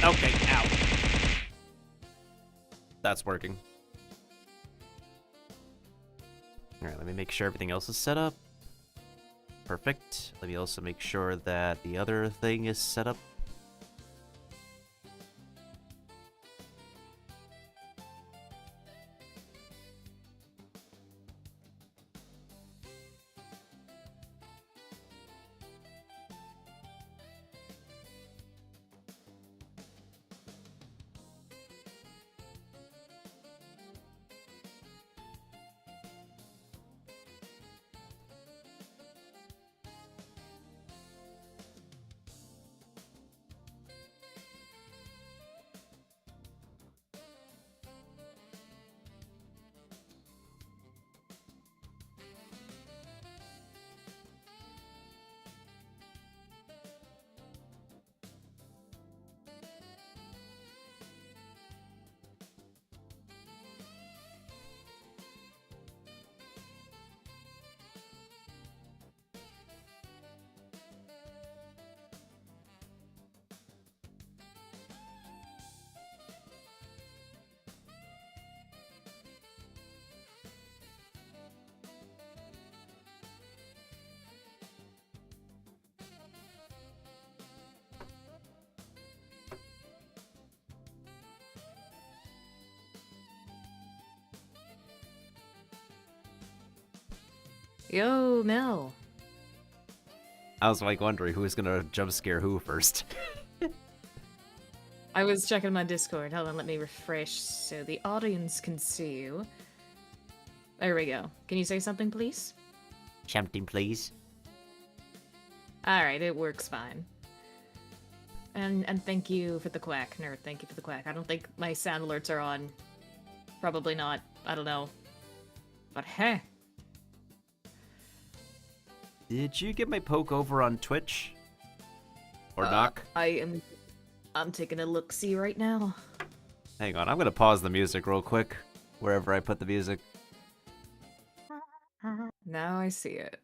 Okay, ow. That's working. Alright, let me make sure everything else is set up. Perfect. Let me also make sure that the other thing is set up. Yo, Mel. I was like wondering who's gonna jump scare who first. I was checking my Discord. Hold on, let me refresh so the audience can see you. There we go. Can you say something, please? Something, please. Alright, it works fine. And thank you for the quack, nerd. Thank you for the quack. I don't think my sound alerts are on. Probably not. I don't know. But hey. Did you get my poke over on Twitch? Or knock? I'm taking a look-see right now. Hang on, I'm gonna pause the music real quick, wherever I put the music. Now I see it.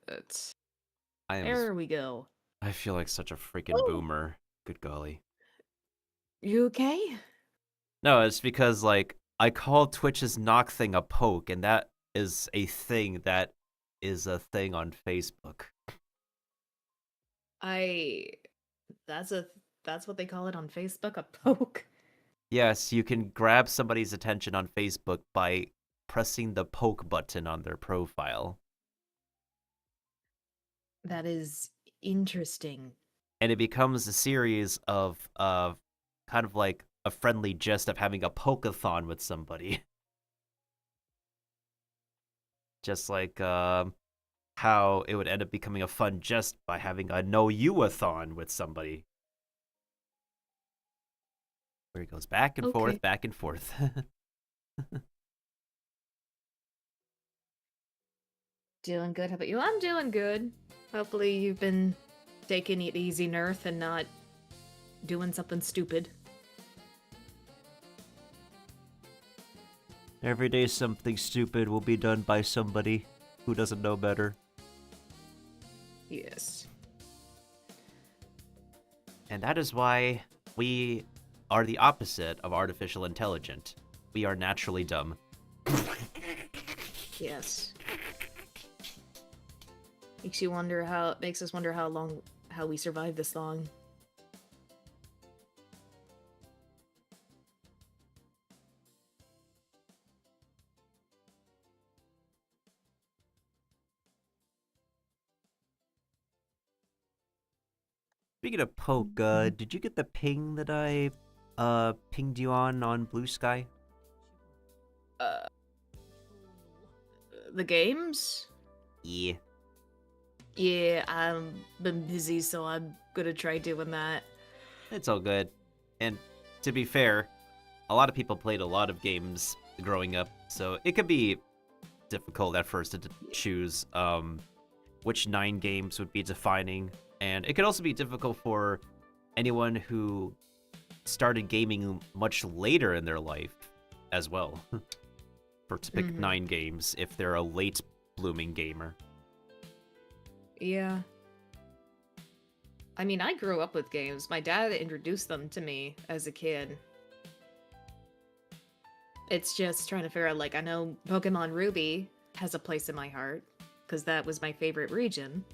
I am. There we go. I feel like such a freaking boomer. Good golly. You okay? No, it's because, like, I call Twitch's knock thing a poke, and that is a thing that is a thing on Facebook. That's what they call it on Facebook, a poke. Yes, you can grab somebody's attention on Facebook by pressing the poke button on their profile. That is interesting. And it becomes a series of kind of like a friendly gist of having a pokeathon with somebody. Just like how it would end up becoming a fun jest by having a know you-a-thon with somebody. Where he goes back and forth, back and forth. Doing good. How about you? I'm doing good. Hopefully you've been taking it easy, Nerf, and not doing something stupid. Every day something stupid will be done by somebody who doesn't know better. Yes. And that is why we are the opposite of artificial intelligent. We are naturally dumb. Yes. Makes us wonder how we survived this long. Speaking of poke, did you get the ping that I pinged you on Blue Sky? The games? Yeah. Yeah, I've been busy, so I'm gonna try doing that. It's all good. And to be fair, a lot of people played a lot of games growing up, so it could be difficult at first to choose which 9 games would be defining. And it could also be difficult for anyone who started gaming much later in their life as well. To pick 9 games if they're a late blooming gamer. Yeah. I mean, I grew up with games. My dad introduced them to me as a kid. It's just trying to figure out, like, I know Pokemon Ruby has a place in my heart, because that was my favorite region.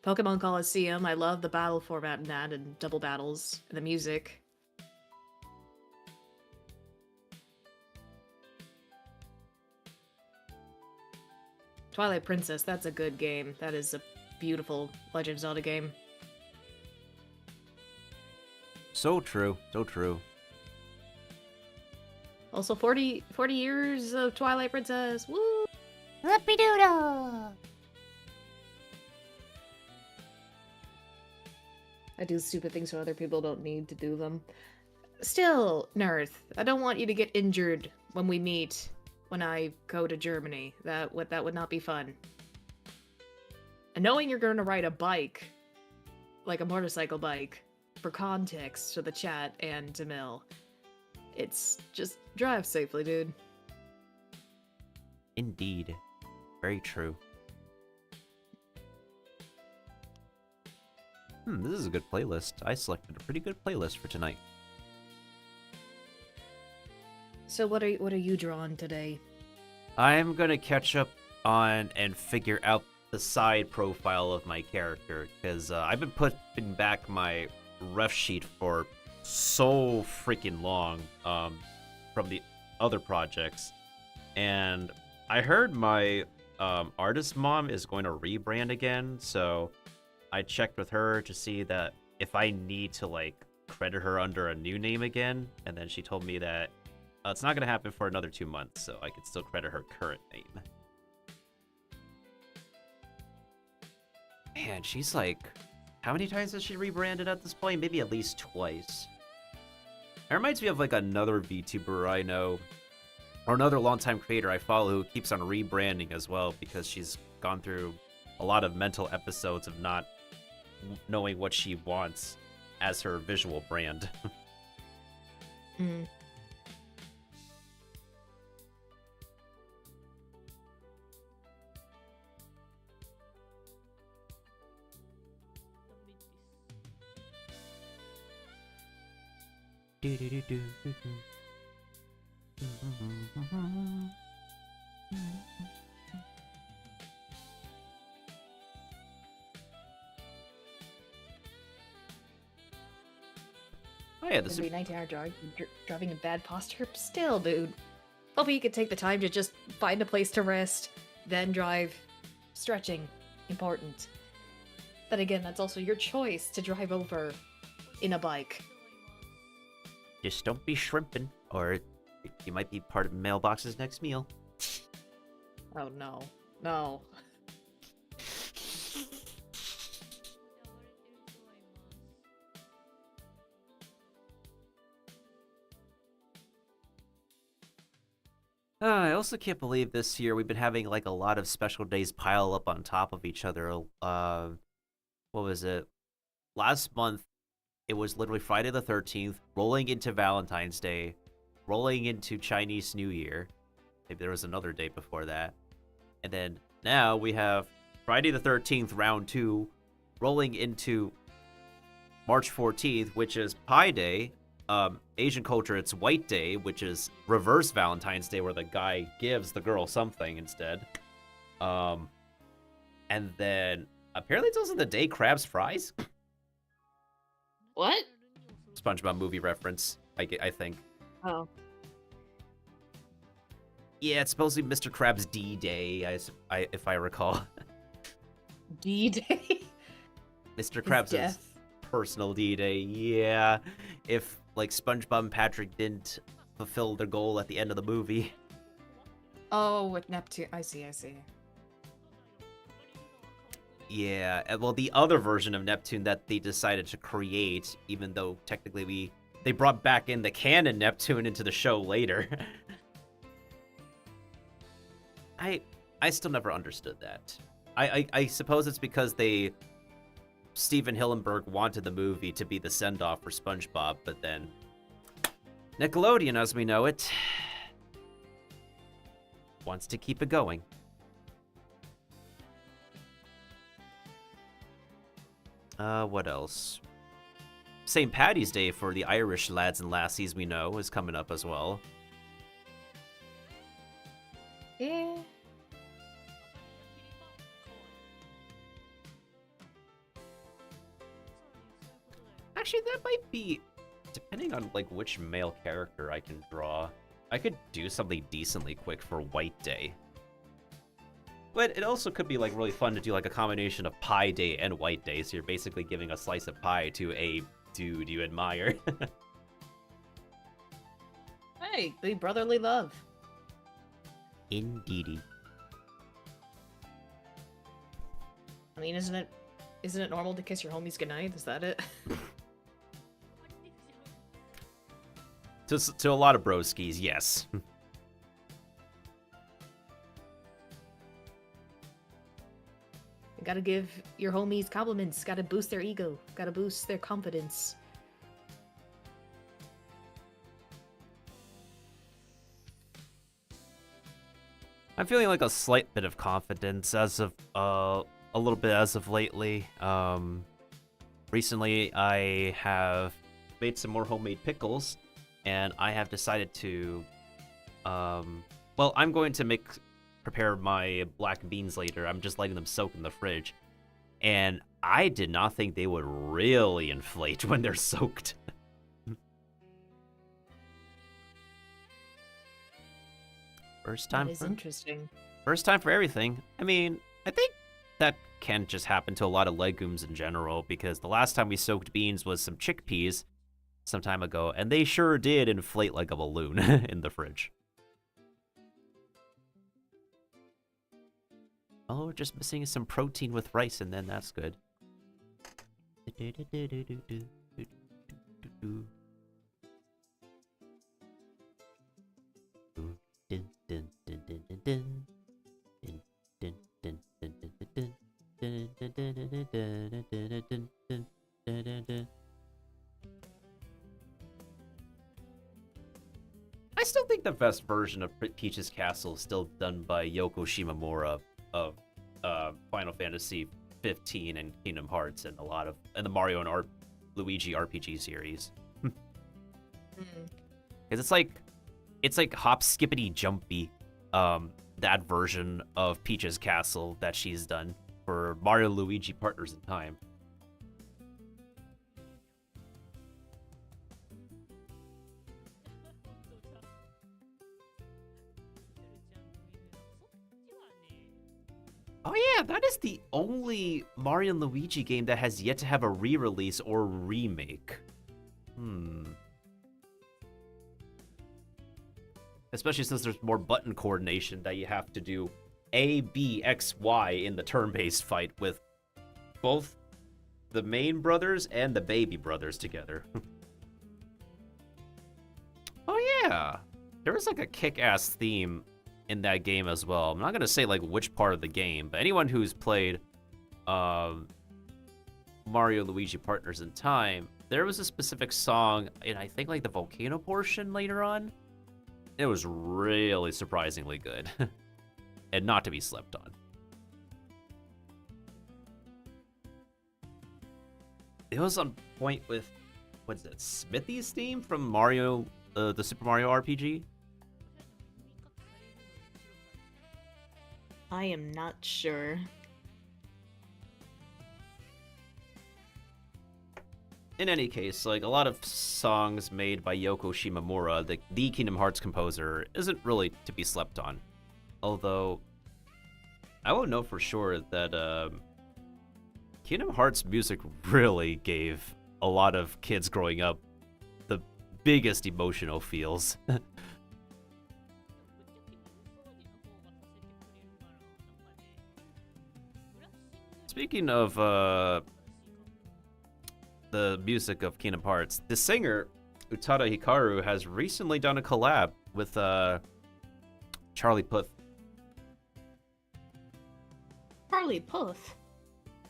Pokemon Coliseum, I love the battle format in that, and double battles, and the music. Twilight Princess, that's a good game. That is a beautiful Legend of Zelda game. So true, so true. Also, 40 years of Twilight Princess. Woo! Whoopie-doodle! I do stupid things so other people don't need to do them. Still, Nerth, I don't want you to get injured when we meet when I go to Germany. That would not be fun. And knowing you're going to ride a bike, like a motorcycle bike, for context to the chat and to Mill, it's just drive safely, dude. Indeed. Very true. This is a good playlist. I selected a pretty good playlist for tonight. So what are you drawing today? I'm gonna catch up on and figure out the side profile of my character, because I've been putting back my ref sheet for so freaking long from the other projects, and I heard my artist mom is going to rebrand again, so I checked with her to see that if I need to like credit her under a new name again, and then she told me that it's not going to happen for another 2 months, so I could still credit her current name. Man, she's like, how many times has she rebranded at this point? Maybe at least twice. It reminds me of like another VTuber I know, or another longtime creator I follow who keeps on rebranding as well, because she's gone through a lot of mental episodes of not knowing what she wants as her visual brand. Oh yeah, This would be a 19-hour drive, driving in bad posture. Still, dude. Hopefully you could take the time to just find a place to rest, then drive. Stretching. Important. Then again, that's also your choice to drive over in a bike. Just don't be shrimping, or you might be part of Mailbox's next meal. Oh no. No. I also can't believe this year we've been having like a lot of special days pile up on top of each other. What was it? Last month, it was literally Friday the 13th, rolling into Valentine's Day, rolling into Chinese New Year. Maybe there was another day before that. And then now we have Friday the 13th, round 2, rolling into March 14th, which is Pi Day. Asian culture, it's White Day, which is reverse Valentine's Day, where the guy gives the girl something instead. And then apparently it's also the day crabs fries. What? SpongeBob movie reference, I think. Oh. Yeah, it's supposed to be Mr. Krabs D-Day, if I recall. D-Day? Mr. Krabs' personal D-Day, yeah. If, like, SpongeBob and Patrick didn't fulfill their goal at the end of the movie. Oh, with Neptune. I see. Yeah, well, the other version of Neptune that they decided to create, even though technically they brought back in the canon Neptune into the show later. I still never understood that. I suppose it's because Steven Hillenburg wanted the movie to be the send-off for SpongeBob, but then Nickelodeon, as we know it, wants to keep it going. What else? St. Paddy's Day for the Irish lads and lassies we know is coming up as well. Yeah. Actually, that might be, depending on like which male character I can draw, I could do something decently quick for White Day. But it also could be like really fun to do like a combination of Pie Day and White Day, so you're basically giving a slice of pie to a dude you admire. Hey, the brotherly love. Indeedy. I mean, isn't it normal to kiss your homies goodnight? Is that it? To a lot of broskies, yes. You gotta give your homies compliments. Gotta boost their ego. Gotta boost their confidence. I'm feeling like a slight bit of confidence as of a little bit as of lately. Recently I have made some more homemade pickles, and I have decided to well, I'm going to prepare my black beans later. I'm just letting them soak in the fridge. And I did not think they would really inflate when they're soaked. First time. That is interesting. First time for everything. I mean, I think that can just happen to a lot of legumes in general, because the last time we soaked beans was some chickpeas some time ago, and they sure did inflate like a balloon in the fridge. Oh, we're just missing some protein with rice, and then that's good. I still think the best version of Peach's Castle is still done by Yoko Shimomura of Final Fantasy 15 and Kingdom Hearts and the Mario and Luigi RPG series. Because it's like hop skippity jumpy, that version of Peach's Castle that she's done for Mario Luigi Partners in Time. Oh yeah, that is the only Mario and Luigi game that has yet to have a re-release or remake. Especially since there's more button coordination that you have to do A, B, X, Y in the turn-based fight with both the main brothers and the baby brothers together. Oh yeah, there was like a kick-ass theme in that game as well. I'm not gonna say like which part of the game, but anyone who's played Mario Luigi Partners in Time, there was a specific song in I think like the volcano portion later on. It was really surprisingly good and not to be slept on. It was on point with, what's that, Smithy's theme from Mario, the Super Mario RPG? I am not sure. In any case, like a lot of songs made by Yoko Shimomura, the Kingdom Hearts composer, isn't really to be slept on. Although, I will know for sure that Kingdom Hearts music really gave a lot of kids growing up the biggest emotional feels. Speaking of the music of Kingdom Hearts, the singer Utada Hikaru has recently done a collab with Charlie Puth. Charlie Puth.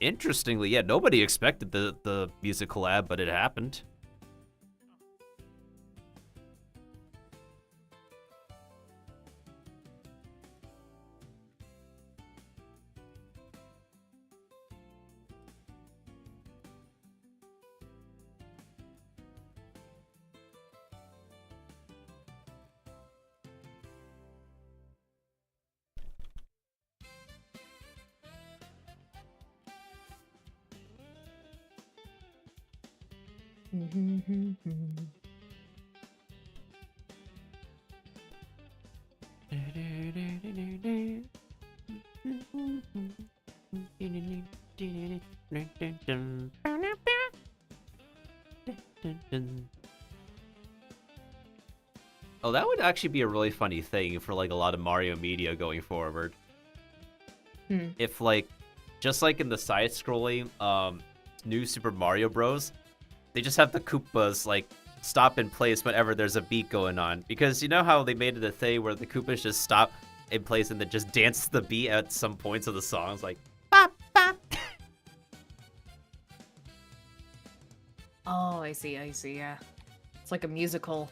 Interestingly, yeah, nobody expected the music collab, but it happened. Oh, that would actually be a really funny thing for like a lot of Mario media going forward. If like, just like in the side-scrolling New Super Mario Bros, they just have the Koopas like stop in place whenever there's a beat going on. Because you know how they made it a thing where the Koopas just stop in place and then just dance to the beat at some points of the songs, like bop bop. Oh, I see, yeah. It's like a musical.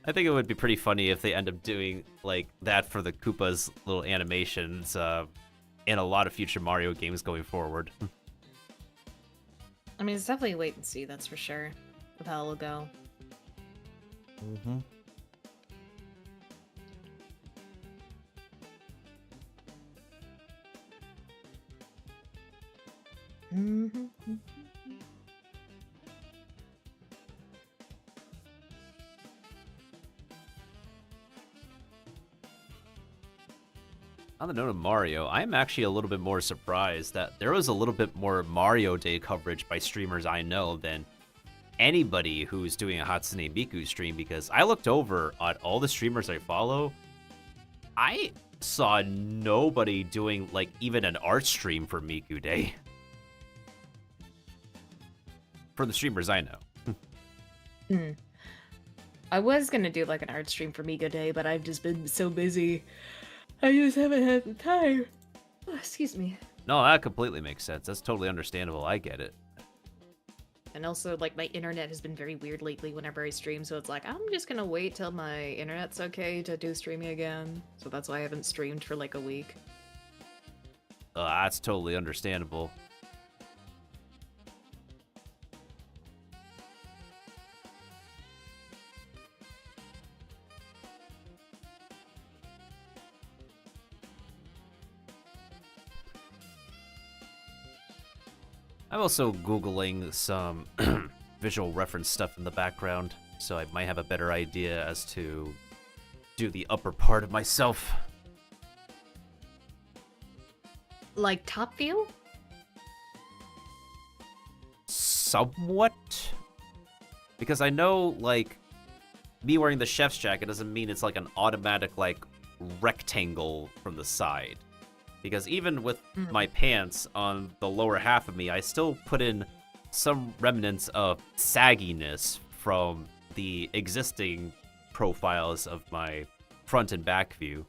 I think it would be pretty funny if they end up doing like that for the Koopa's little animations in a lot of future Mario games going forward. I mean, it's definitely a wait and see, that's for sure, with how it'll go. Mm-hmm. On the note of Mario, I'm actually a little bit more surprised that there was a little bit more Mario Day coverage by streamers I know than anybody who's doing a Hatsune Miku stream, because I looked over at all the streamers I follow. I saw nobody doing like even an art stream for Miku Day. For the streamers I know. I was gonna do like an art stream for Miku Day, but I've just been so busy. I just haven't had the time. Oh, excuse me. No, that completely makes sense. That's totally understandable. I get it. And also, like, my internet has been very weird lately whenever I stream, so it's like, I'm just gonna wait till my internet's okay to do streaming again. So that's why I haven't streamed for like a week. That's totally understandable. I'm also Googling some visual reference stuff in the background, so I might have a better idea as to do the upper part of myself. Like, top view? Somewhat. Because I know, like, me wearing the chef's jacket doesn't mean it's like an automatic, like, rectangle from the side. Because even with my pants on the lower half of me, I still put in some remnants of sagginess from the existing profiles of my front and back view.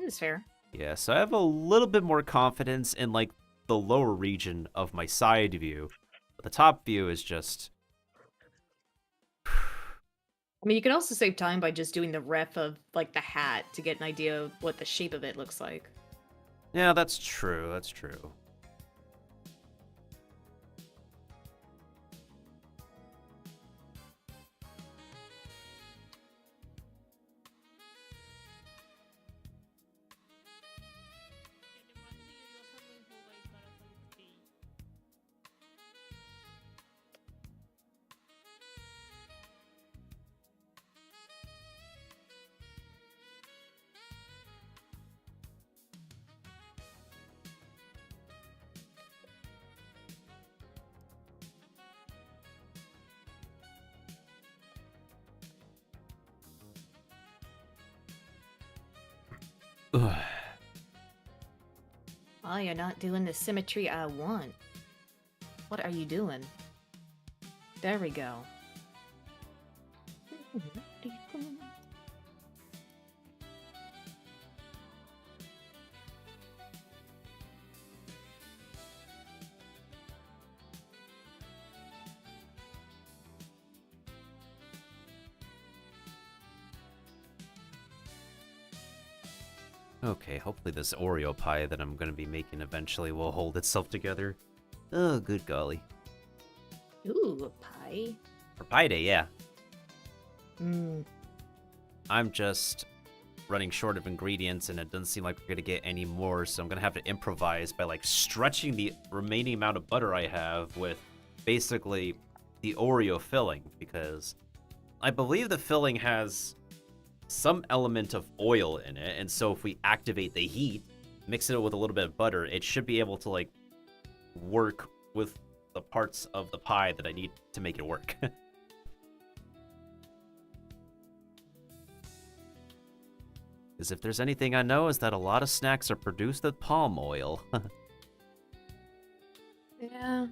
That's fair. Yeah, so I have a little bit more confidence in, like, the lower region of my side view. But the top view is just... I mean, you can also save time by just doing the ref of, like, the hat to get an idea of what the shape of it looks like. Yeah, that's true, that's true. Ugh. Oh, you're not doing the symmetry I want. What are you doing? There we go. Okay, hopefully this Oreo pie that I'm gonna be making eventually will hold itself together. Oh, good golly. Ooh, a pie. For Pie Day, yeah. Mm. I'm just running short of ingredients, and it doesn't seem like we're gonna get any more, so I'm gonna have to improvise by like stretching the remaining amount of butter I have with basically the Oreo filling, because I believe the filling has some element of oil in it, and so if we activate the heat, mix it with a little bit of butter, it should be able to like work with the parts of the pie that I need to make it work. Because if there's anything I know is that a lot of snacks are produced with palm oil. Yeah.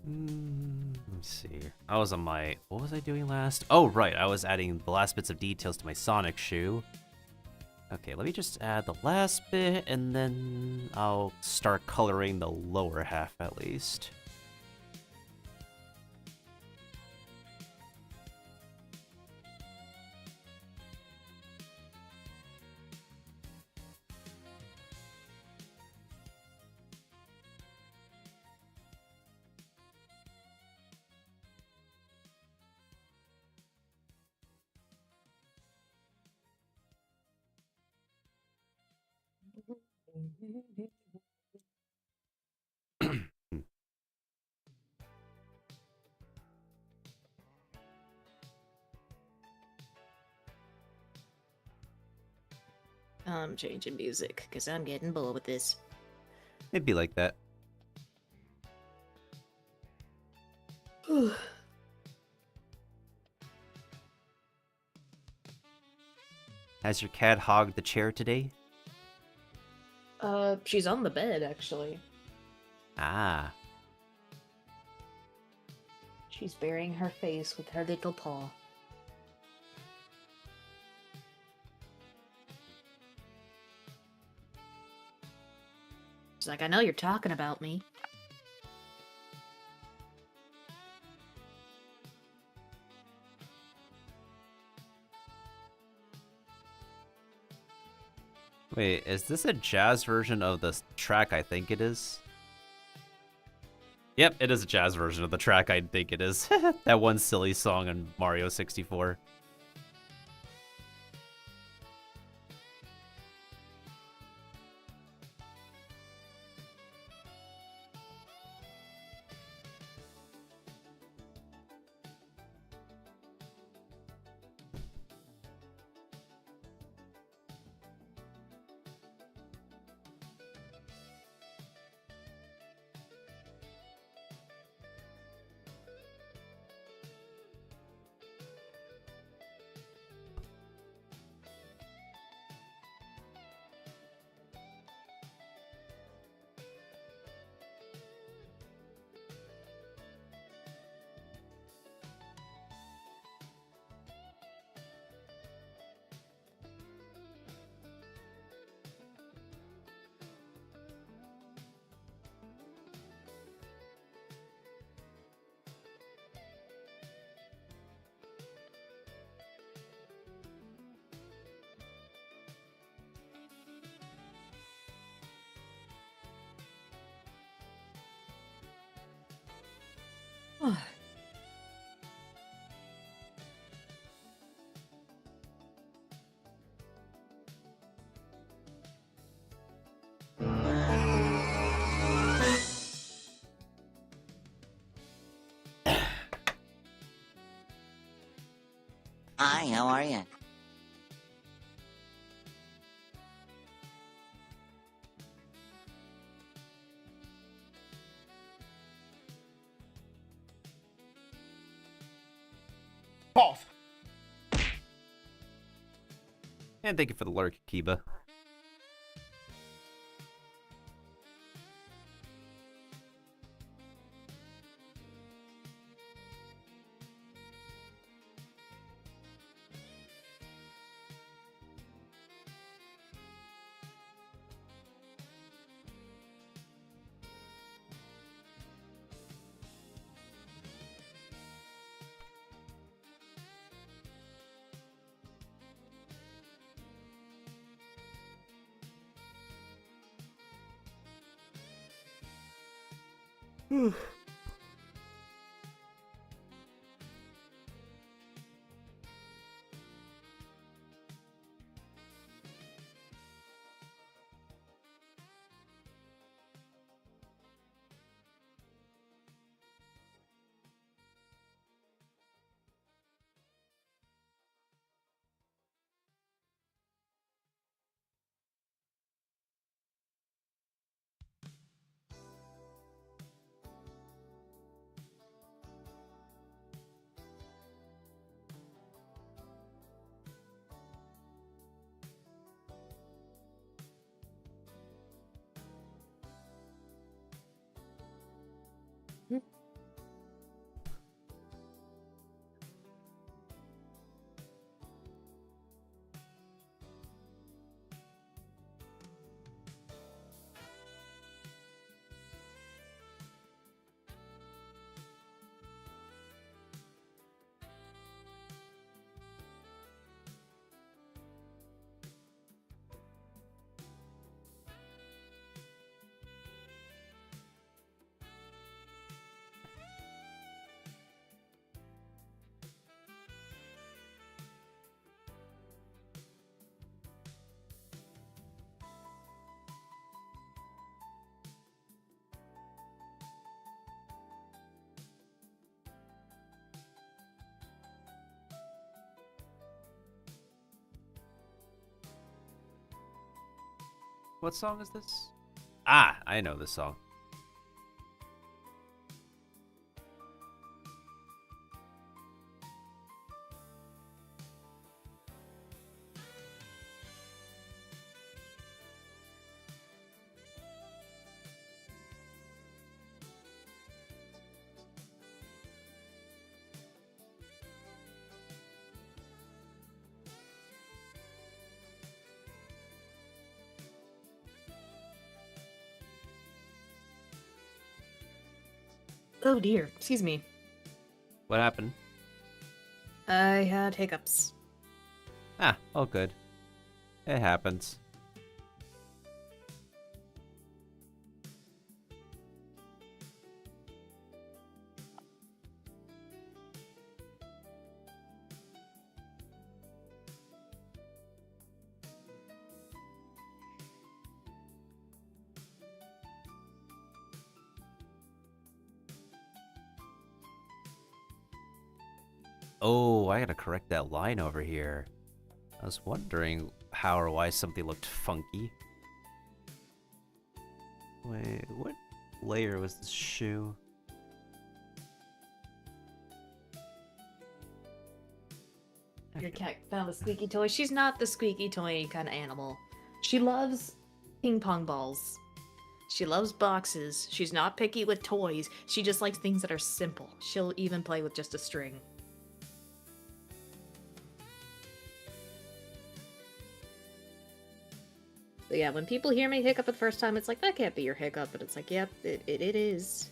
Let me see. I was on my... What was I doing last? Oh, right. I was adding the last bits of details to my Sonic shoe. Okay, let me just add the last bit, and then I'll start coloring the lower half at least. I'm changing music because I'm getting bored with this. It'd be like that. Has your cat hogged the chair today? She's on the bed actually. Ah. She's burying her face with her little paw. She's like, I know you're talking about me. Wait, is this a jazz version of the track I think it is? Yep, it is a jazz version of the track I think it is. That one silly song on Mario 64. Hi, how are you? Pause. And thank you for the lurk, Kiba. What song is this? Ah, I know this song. Oh dear, excuse me. What happened? I had hiccups. Ah, all good. It happens. Oh, I gotta correct that line over here. I was wondering how or why something looked funky. Wait, what layer was this shoe? Your cat found a squeaky toy. She's not the squeaky toy kind of animal. She loves ping pong balls. She loves boxes. She's not picky with toys. She just likes things that are simple. She'll even play with just a string. But yeah, when people hear me hiccup the first time, it's like, that can't be your hiccup. But it's like, yep, it is.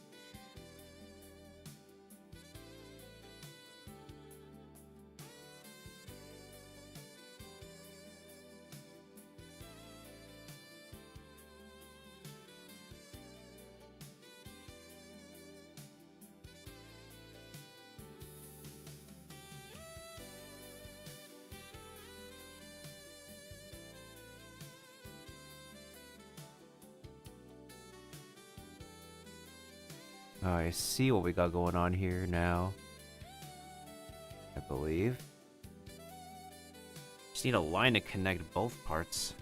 Oh, I see what we got going on here now. I believe. Just need a line to connect both parts.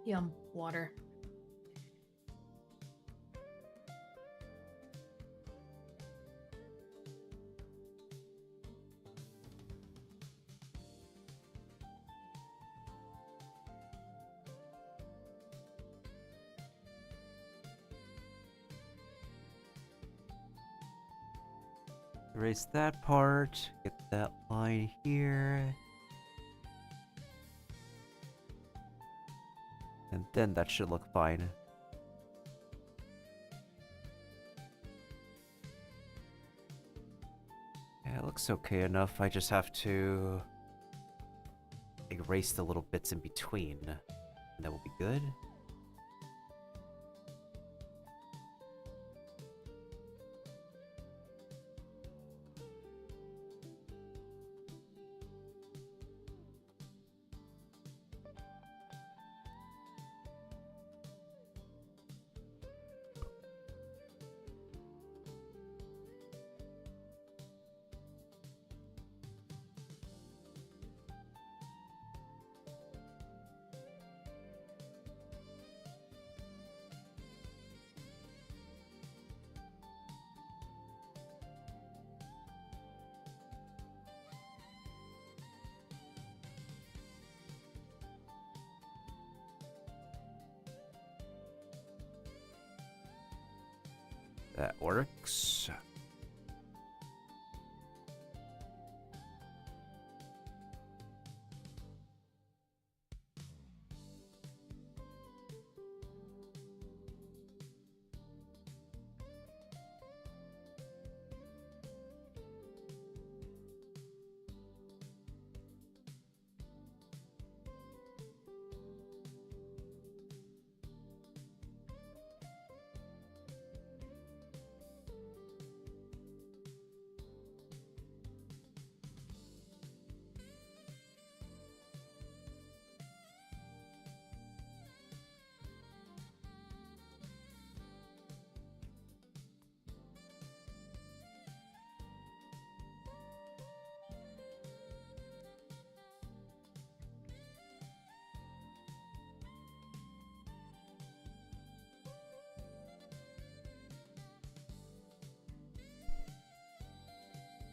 Yum, water. Erase that part, get that line here. And then that should look fine. Yeah, it looks okay enough. I just have to erase the little bits in between. And that will be good. That works.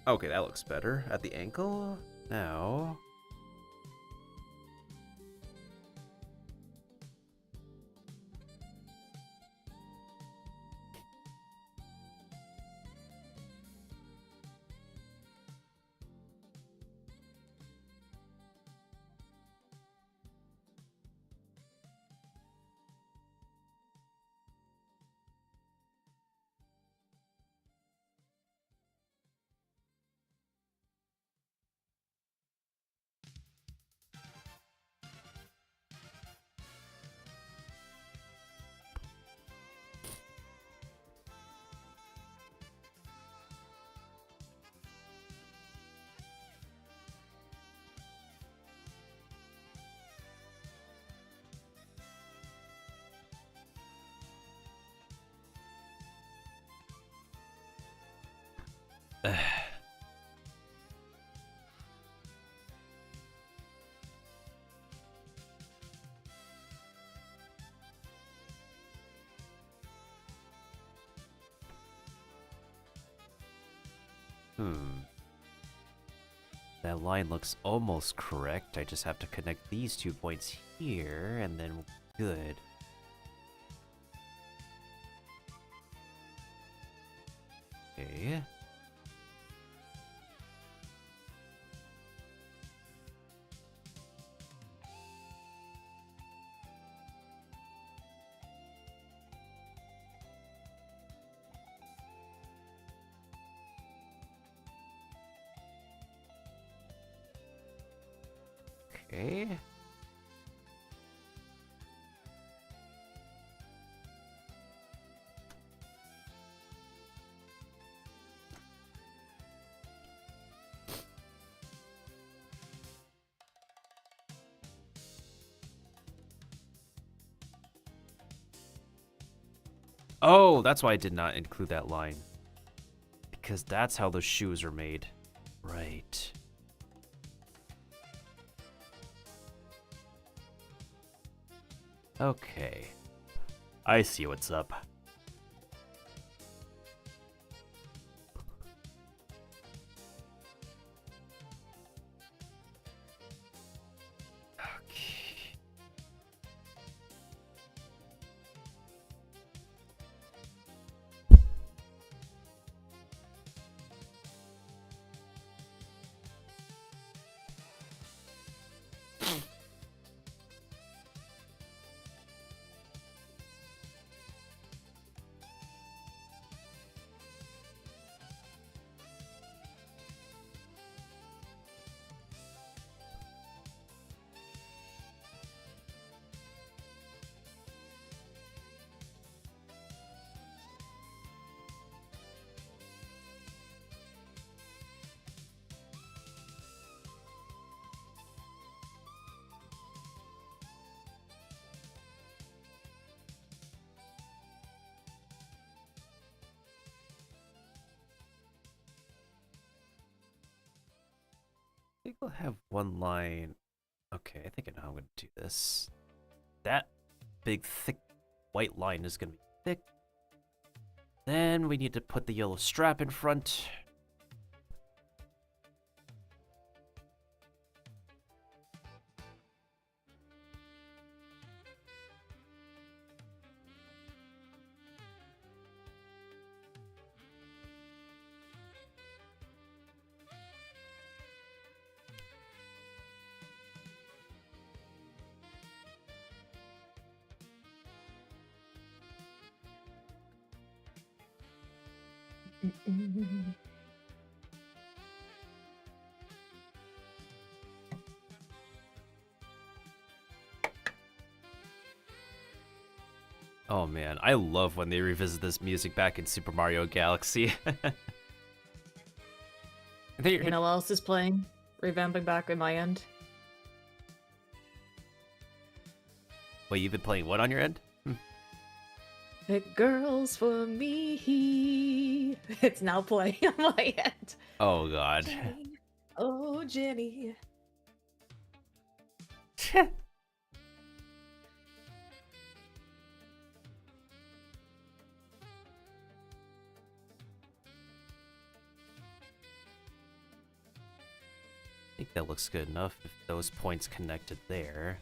Okay, that looks better. At the ankle? Now... That line looks almost correct. I just have to connect these 2 points here, and then we're good. Okay. Okay. Oh, that's why I did not include that line. Because that's how those shoes are made. Right. Okay. I see what's up. Okay. I think we'll have one line. Okay, I think I know how I'm going to do this. That big, thick, white line is going to be thick. Then we need to put the yellow strap in front. Oh man, I love when they revisit this music back in Super Mario Galaxy. You know what else is playing? Revamping back in my end. Wait, you've been playing what on your end? Pick girls for me. It's now playing on my end. Oh god. Jenny. Oh, Jenny. I think that looks good enough if those points connected there.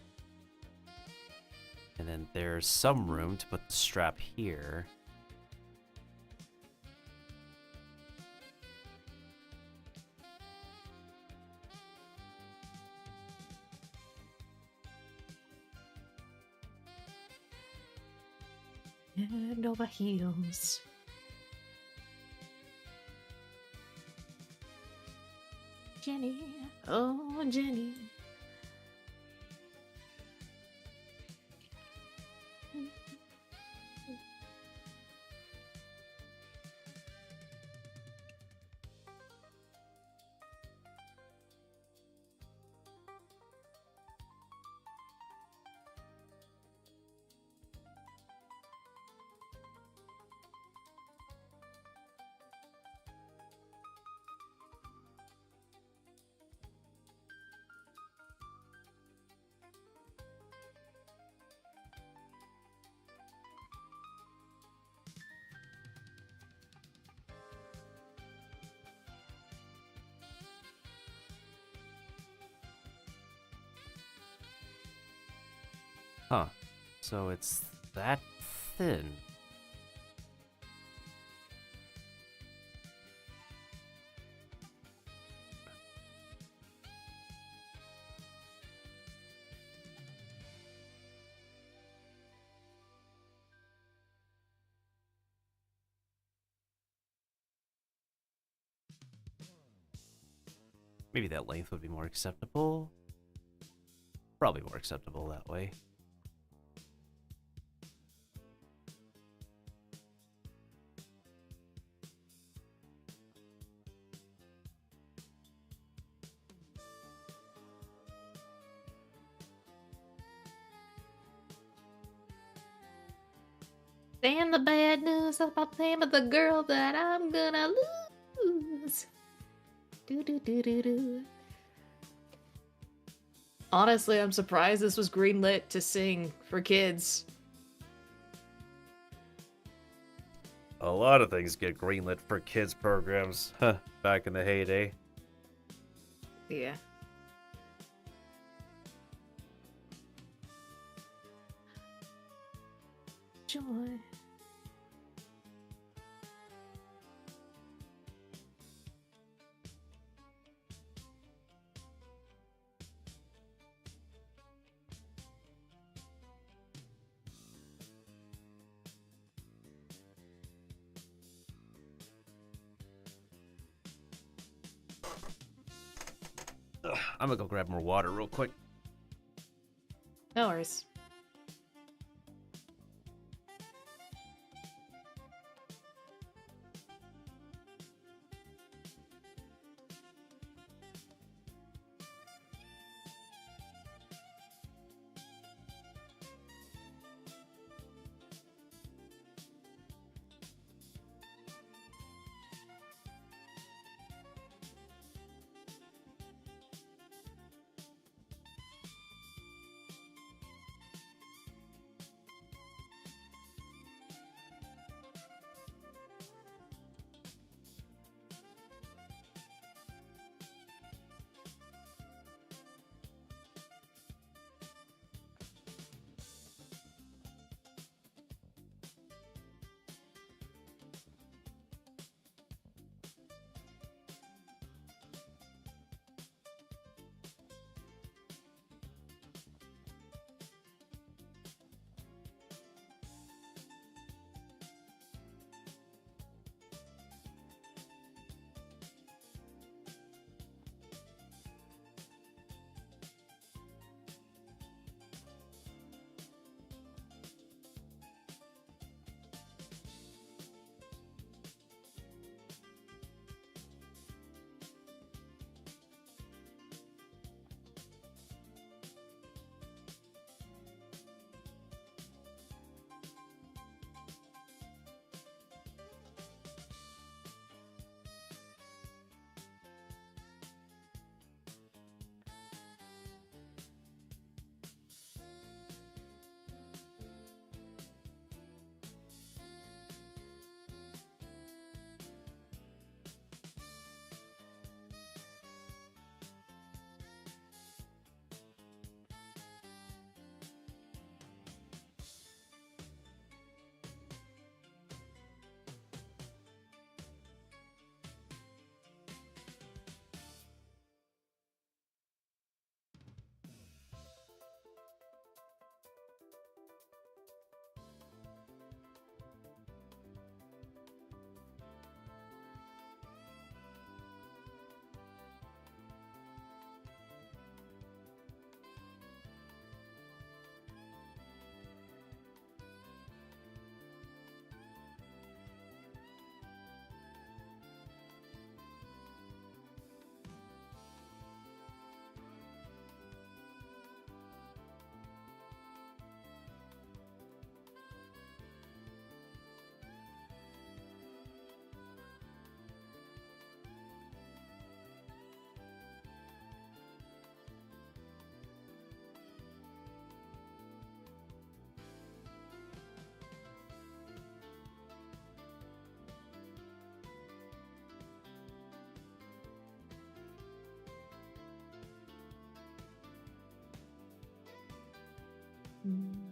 And then there's some room to put the strap here. And over heels. Jenny, oh Jenny. Huh. So it's that thin. Maybe that length would be more acceptable. Probably more acceptable that way. And the bad news about playing with the girl that I'm gonna lose. Do do do do do. Honestly, I'm surprised this was greenlit to sing for kids. A lot of things get greenlit for kids programs, huh, back in the heyday. Yeah. Joy. I'm gonna go grab more water real quick. No worries. Mm.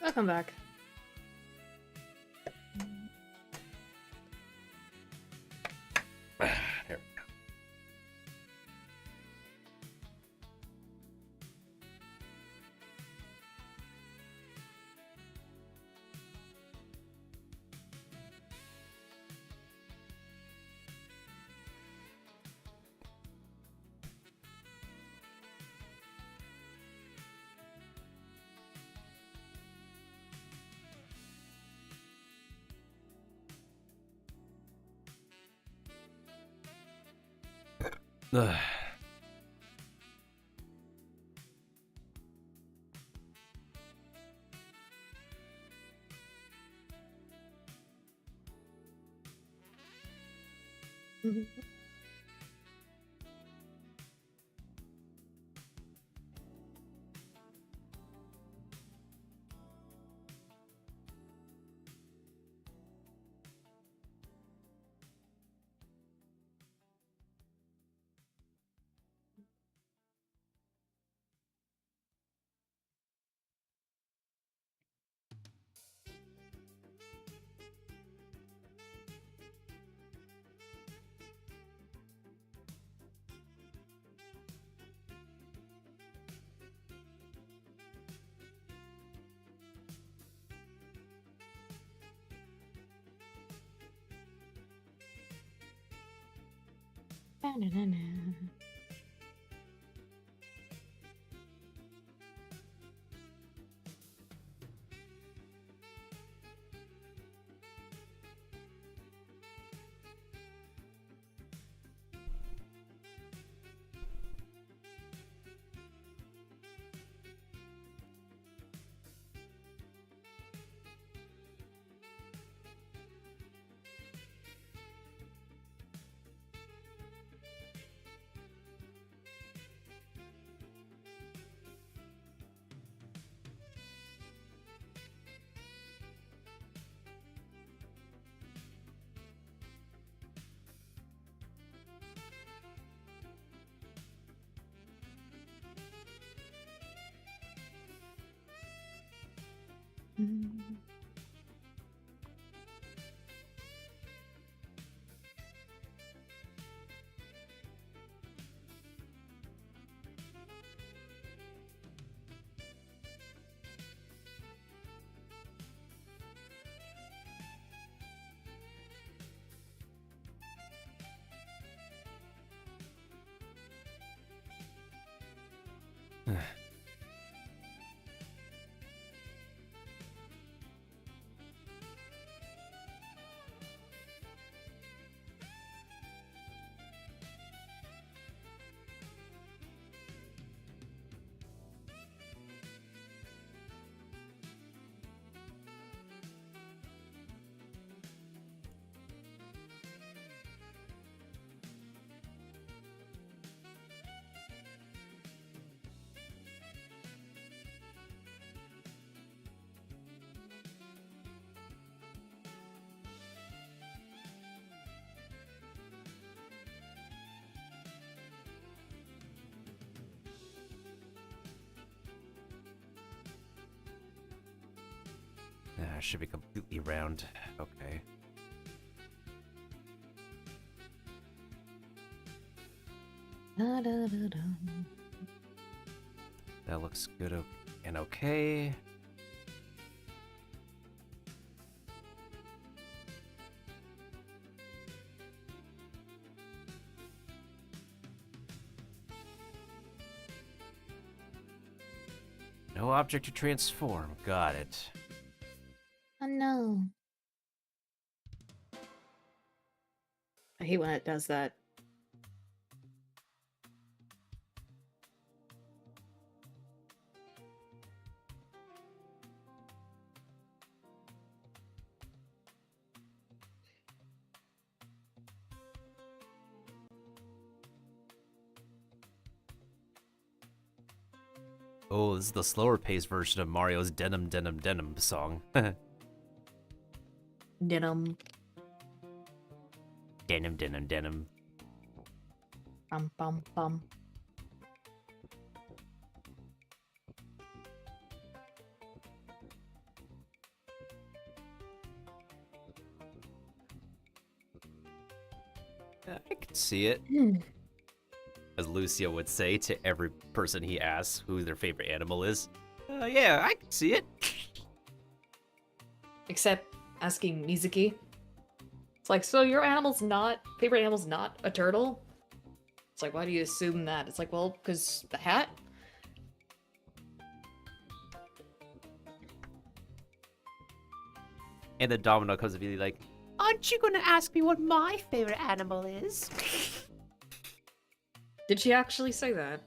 I'll come back. There we go. Ugh. Should be completely round. Okay. That looks good and okay. No object to transform. Got it. Oh no. I hate when it does that. Oh, this is the slower paced version of Mario's Denim Denim Denim song. Denim. Denim Denim Denim. Bum bum bum. I can see it. As Lucio would say to every person he asks who their favorite animal is. Yeah, I can see it. Except asking Mizuki. It's like, so your favorite animal's not a turtle? It's like, why do you assume that? It's like, well, because the hat? And then Domino comes to be like, Aren't you gonna ask me what my favorite animal is? Did she actually say that?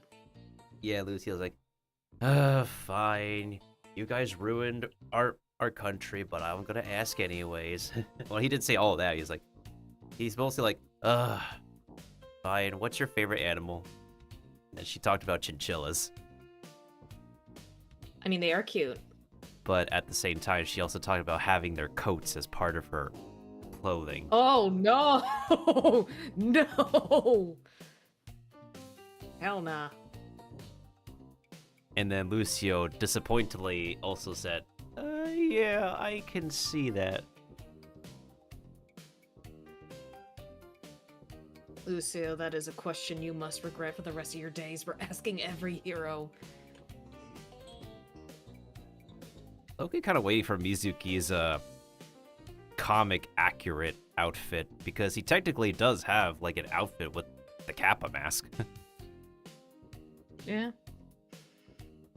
yeah, Lucio's like, fine. You guys ruined our country, but I'm gonna ask anyways. Well, he didn't say all of that. He's mostly like, fine. What's your favorite animal? And she talked about chinchillas. I mean, they are cute. But at the same time, she also talked about having their coats as part of her clothing. Oh, no! No! Hell nah. And then Lucio disappointedly also said, yeah, I can see that. Lucio, that is a question you must regret for the rest of your days for asking every hero. Loki kind of waiting for Mizuki's comic accurate outfit, because he technically does have like an outfit with the Kappa mask. Yeah.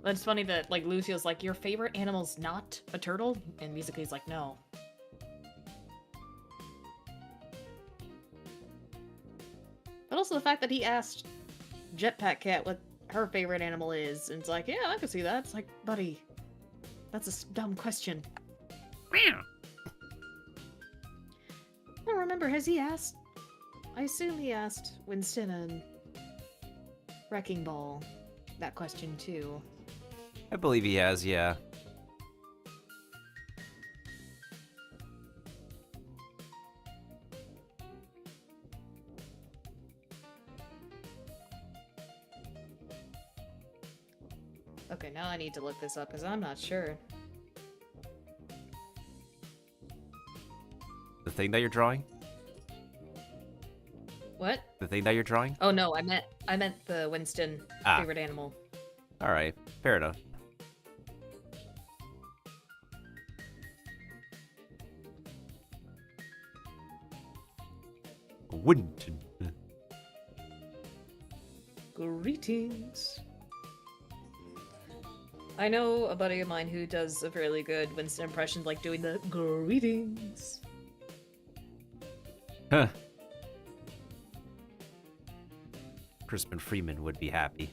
But it's funny that like Lucio's like, your favorite animal's not a turtle? And Mizuki's like, no. But also the fact that he asked Jetpack Cat what her favorite animal is, and it's like, yeah, I can see that. It's like, buddy, that's a dumb question. I don't remember, has he asked? I assume he asked Winston and Wrecking Ball that question too. I believe he has, yeah. Okay, now I need to look this up because I'm not sure. thing that you're drawing? What? The thing that you're drawing? Oh no, I meant the Winston Ah. favorite animal. Alright, fair enough. Winston. Greetings. I know a buddy of mine who does a fairly good Winston impression, like doing the greetings. Huh. Crispin Freeman would be happy.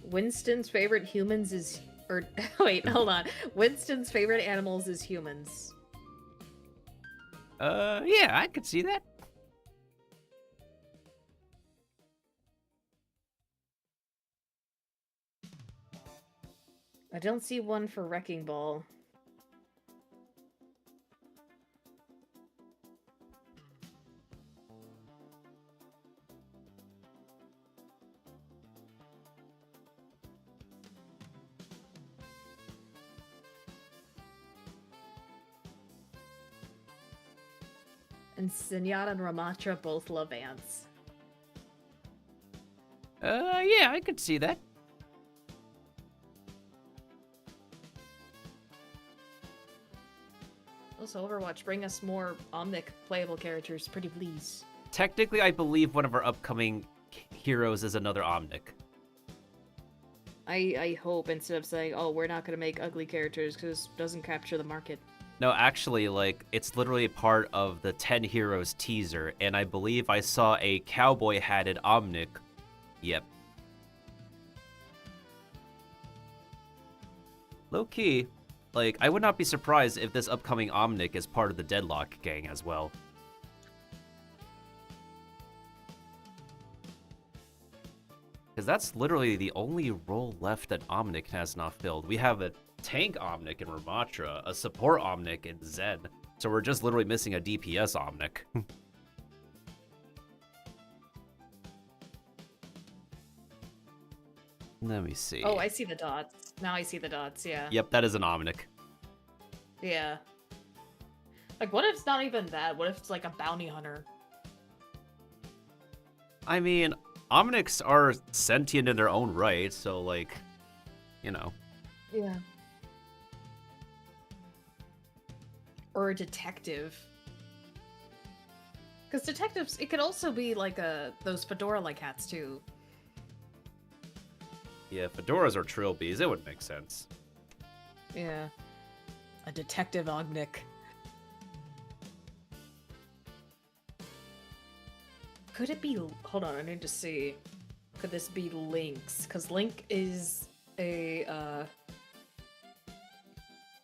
Winston's favorite humans is... Or, wait, hold on. Winston's favorite animals is humans. Yeah, I could see that. I don't see one for Wrecking Ball. And Zenyatta and Ramatra both love ants. Yeah, I could see that. Also, Overwatch, bring us more Omnic playable characters, pretty please. Technically, I believe one of our upcoming heroes is another Omnic. I hope, instead of saying, oh, we're not gonna make ugly characters because it doesn't capture the market. No, actually, like, it's literally a part of the 10 Heroes teaser, and I believe I saw a cowboy-hatted Omnic. Yep. Low-key, like, I would not be surprised if this upcoming Omnic is part of the Deadlock gang as well. Because that's literally the only role left that Omnic has not filled. We have a tank Omnic in Ramatra, a support Omnic in Zen, so we're just literally missing a DPS Omnic. Let me see. Oh, I see the dots. Now I see the dots, yeah. Yep, that is an Omnic. Yeah. Like, what if it's not even that? What if it's like a bounty hunter? I mean, Omnics are sentient in their own right, so, like, you know. Yeah. Or a detective. Because detectives, it could also be like those fedora-like hats, too. Yeah, fedoras are trilbies, it would make sense. Yeah. A detective Ognic. Could it be... Hold on, I need to see. Could this be Lynx? Because Link is a,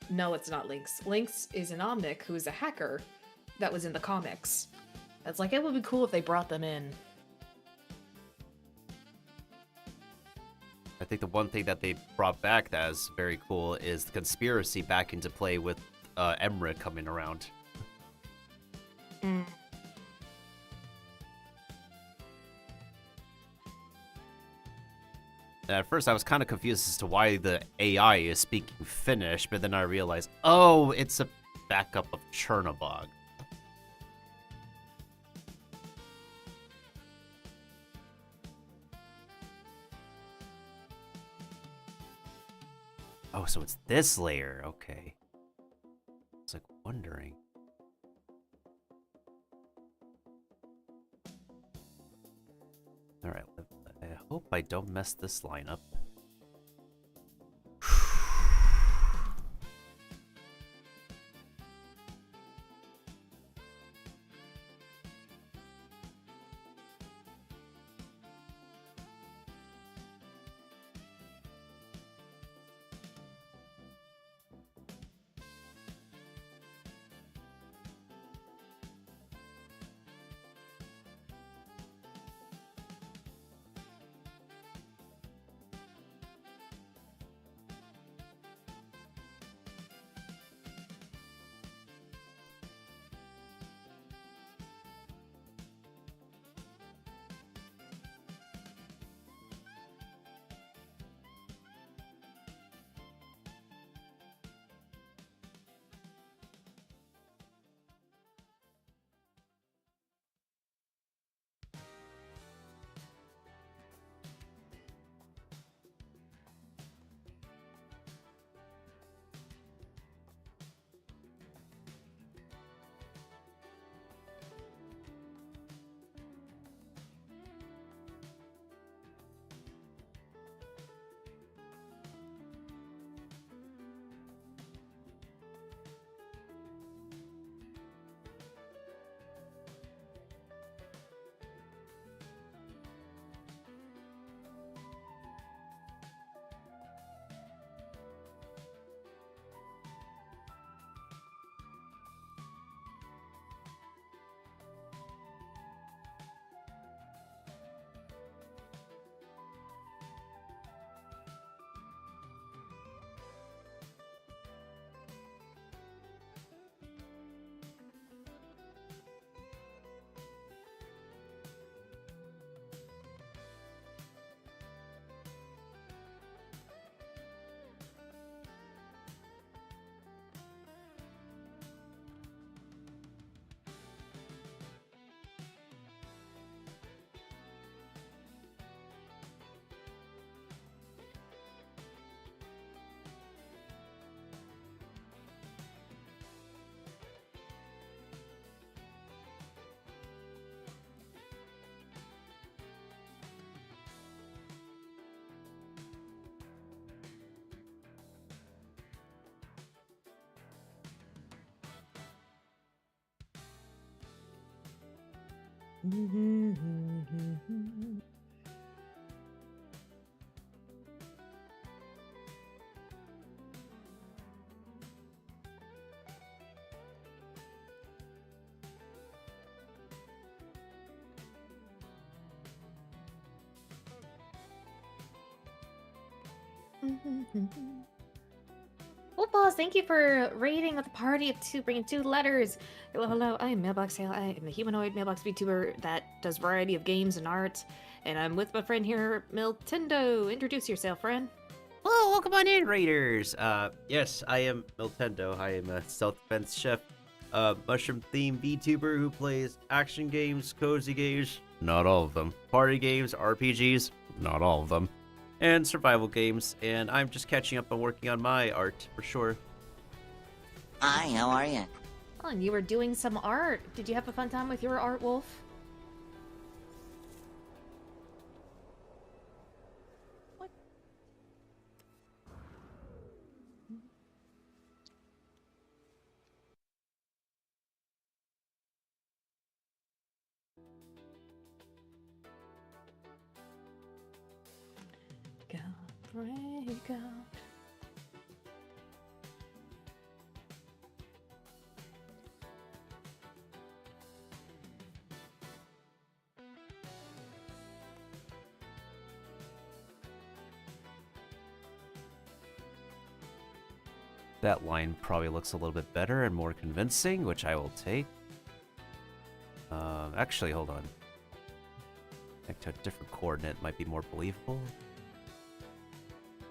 No, it's not Lynx. Lynx is an Omnic who is a hacker that was in the comics. It's like, it would be cool if they brought them in. I think the one thing that they brought back that is very cool is the conspiracy back into play with Emmerich coming around. Mm. And at first I was kind of confused as to why the AI is speaking Finnish, but then I realized, oh, it's a backup of Chernobog. Oh, so it's this layer, okay. I was like wondering. Alright, I hope I don't mess this line up. Well, boss, thank you for raiding with a party of two, bringing 2 letters. Hello, hello, I am Mailbox Hale. I am a humanoid mailbox VTuber that does variety of games and art. And I'm with my friend here, Miltendo. Introduce yourself, friend. Hello, welcome on in, Raiders. Yes, I am Miltendo. I am a self-defense chef, mushroom-themed VTuber who plays action games, cozy games, not all of them, party games, RPGs, not all of them, and survival games. And I'm just catching up on working on my art for sure. Hi, how are you? Oh, and you were doing some art. Did you have a fun time with your art, Wolf? What? Go, break out. That line probably looks a little bit better and more convincing, which I will take. Actually, hold on. I think to a different coordinate might be more believable.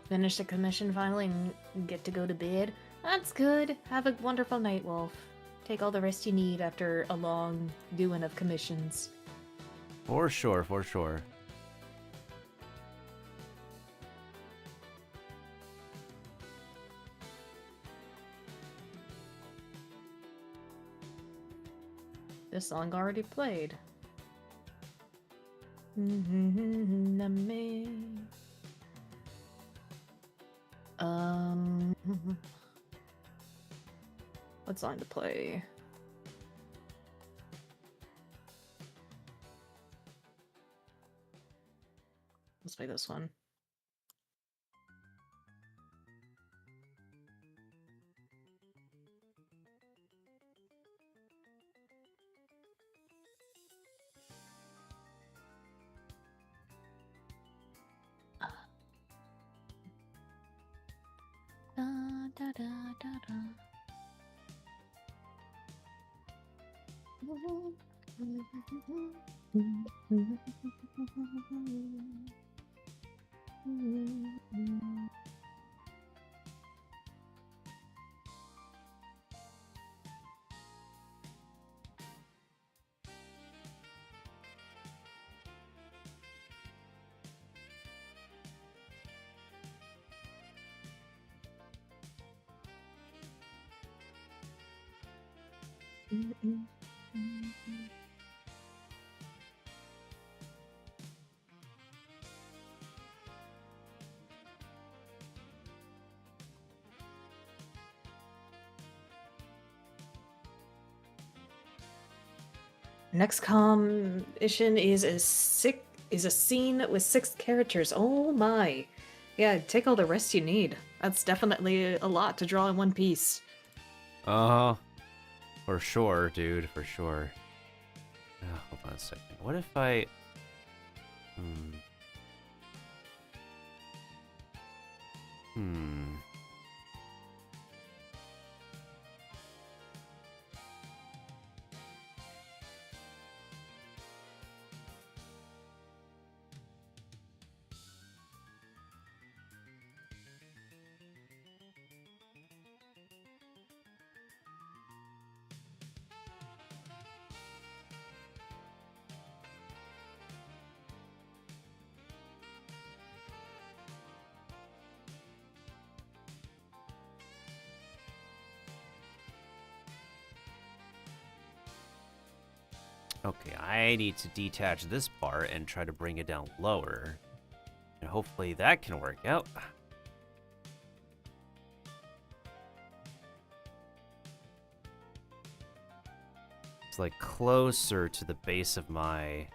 Finish the commission finally and get to go to bed. That's good. Have a wonderful night, Wolf. Take all the rest you need after a long doing of commissions. For sure, for sure. This song already played. What song to play? Let's play this one. Da, da, da, da, da. Next commission is a scene with 6 characters. Oh my. Yeah, take all the rest you need. That's definitely a lot to draw in one piece. For sure, dude, for sure. Hold on a second. What if I... Okay, I need to detach this part and try to bring it down lower. And hopefully that can work out. So like closer to the base of my...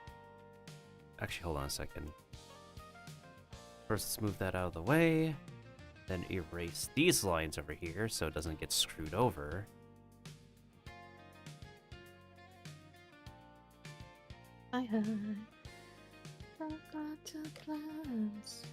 Actually, hold on a second. First, let's move that out of the way. Then erase these lines over here so it doesn't get screwed over. I heard. Forgot to cleanse.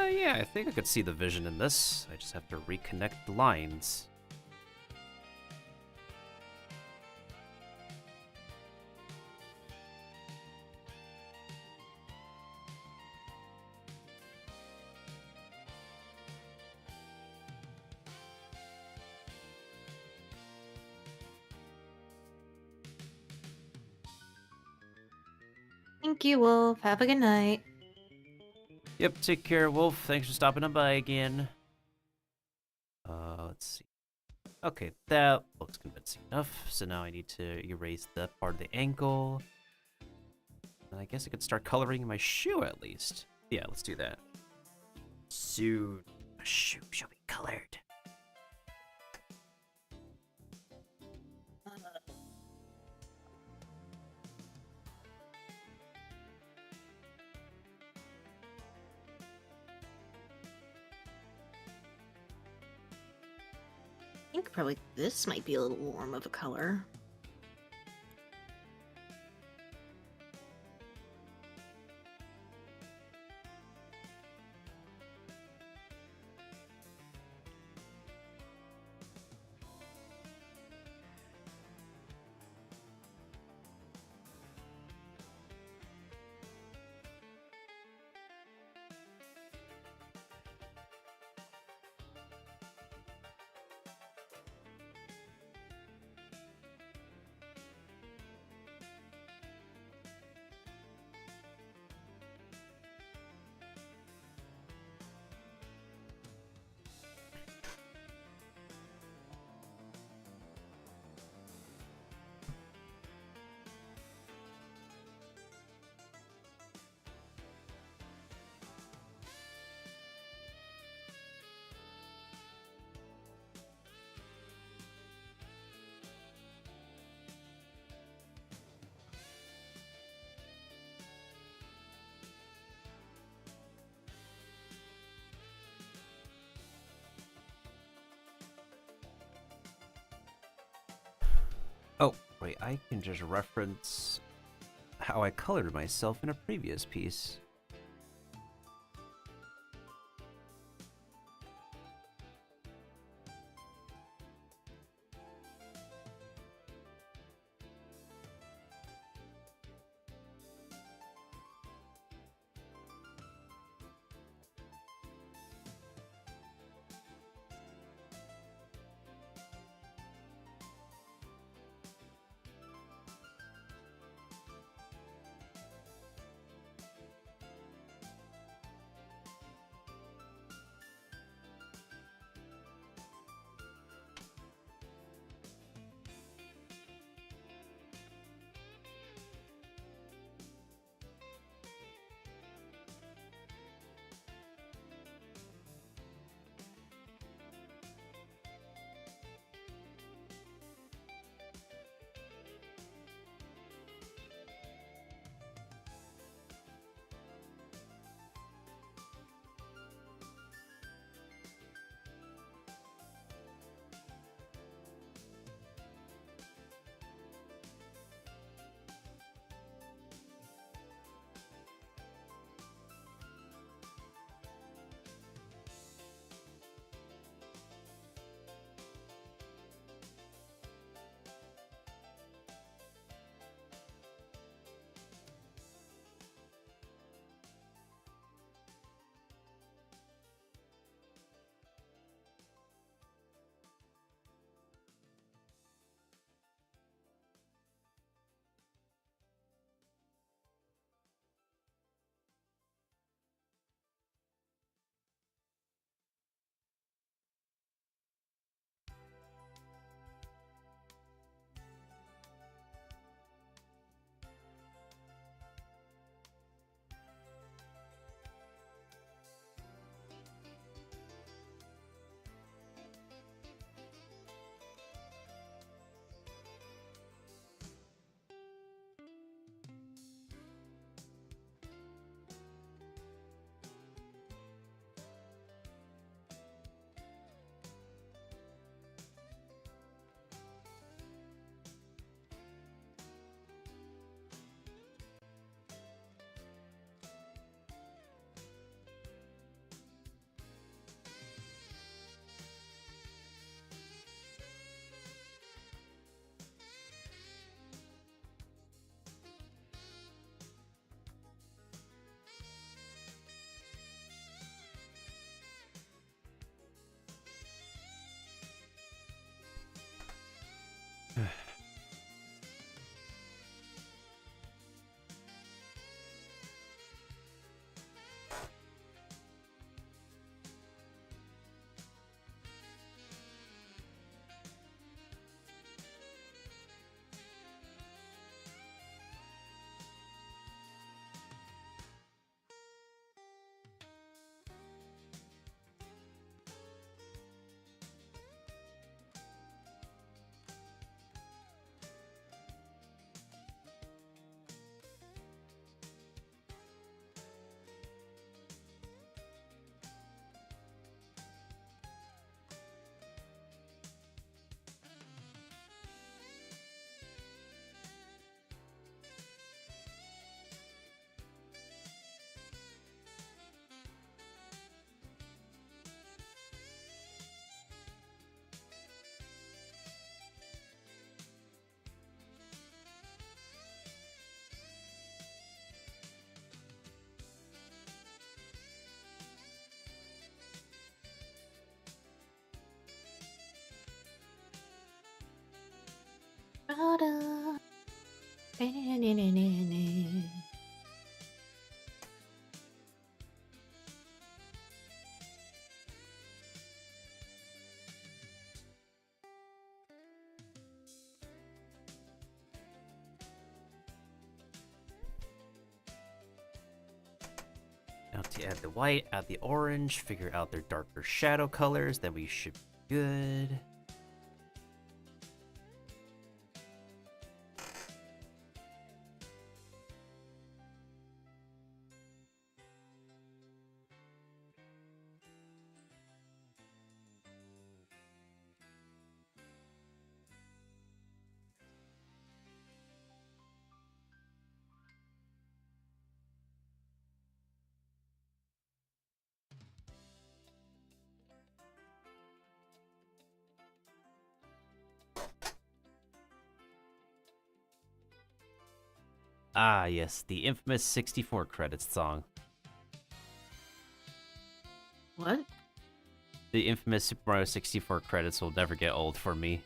Yeah, I think I could see the vision in this. I just have to reconnect the lines. Thank you, Wolf. Have a good night. Yep, take care, Wolf. Thanks for stopping by again. Let's see. Okay, that looks convincing enough. So now I need to erase that part of the ankle. And I guess I could start coloring my shoe at least. Yeah, let's do that. Soon, my shoe shall be colored. I think probably this might be a little warm of a color. Oh, wait, I can just reference how I colored myself in a previous piece. Now to add the white, add the orange, figure out their darker shadow colors, then we should be good. Ah, yes, the infamous 64 credits song. What? The infamous Super Mario 64 credits will never get old for me.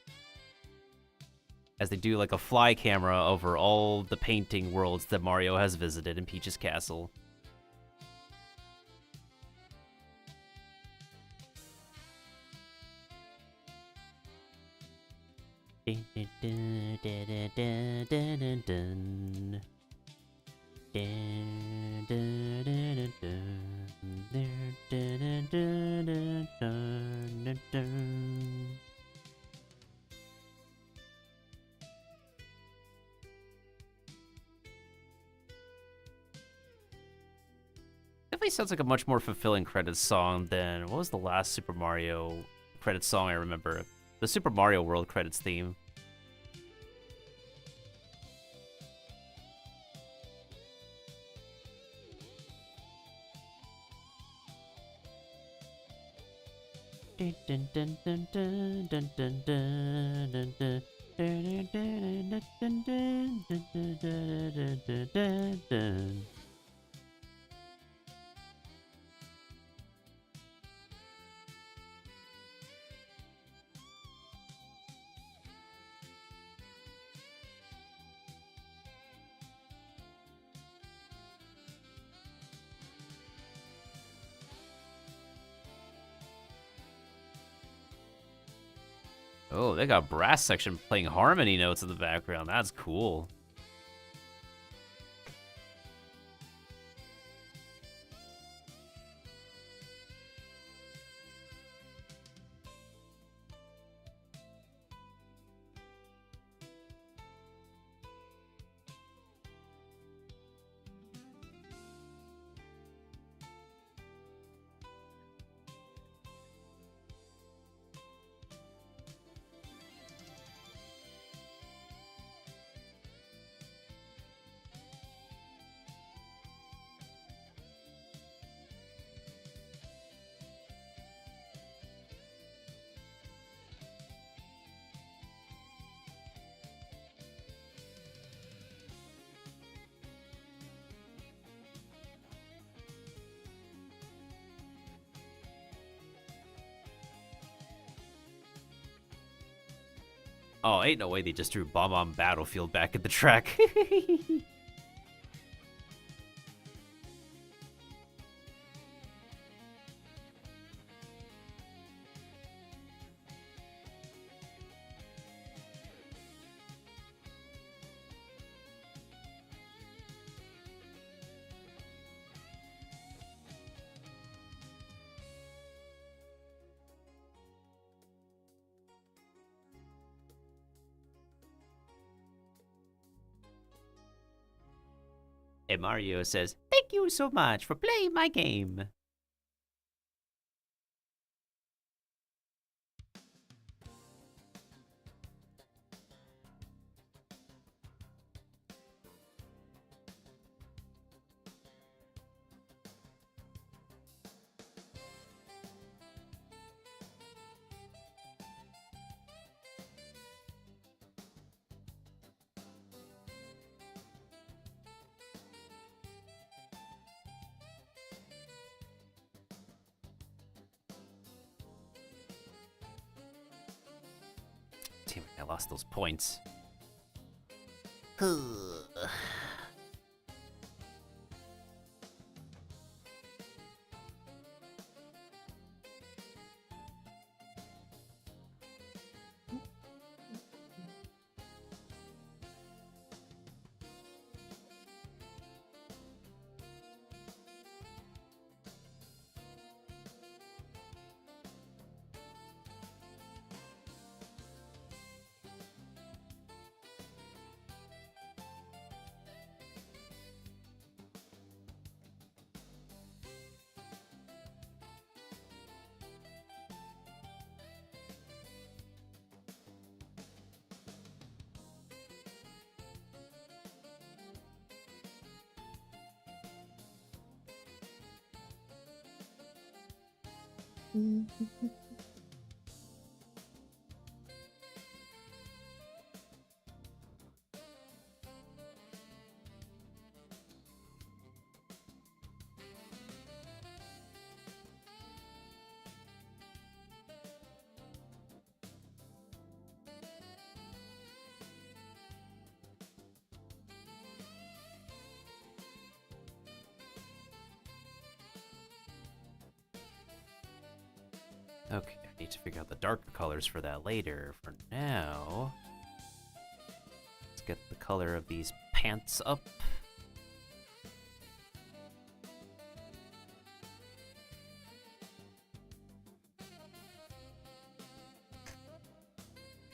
As they do like a fly camera over all the painting worlds that Mario has visited in Peach's Castle. Dun, dun, dun, dun, dun, dun, dun, dun. Dun, dun, dun, dun, dun, dun, dun, dun, dun, dun. Definitely sounds like a much more fulfilling credits song than what was the last Super Mario credits song I remember? The Super Mario World credits theme. Dun, dun, dun, dun, dun, dun, dun, dun, dun, dun, dun, dun, dun, dun, dun, dun, dun, dun, dun. Oh, they got brass section playing harmony notes in the background. That's cool. Oh, ain't no way they just threw Bomb on Battlefield back at the track. And Mario says, "Thank you so much for playing my game." Damn it, I lost those points. Okay, I need to figure out the darker colors for that later. For now, let's get the color of these pants up.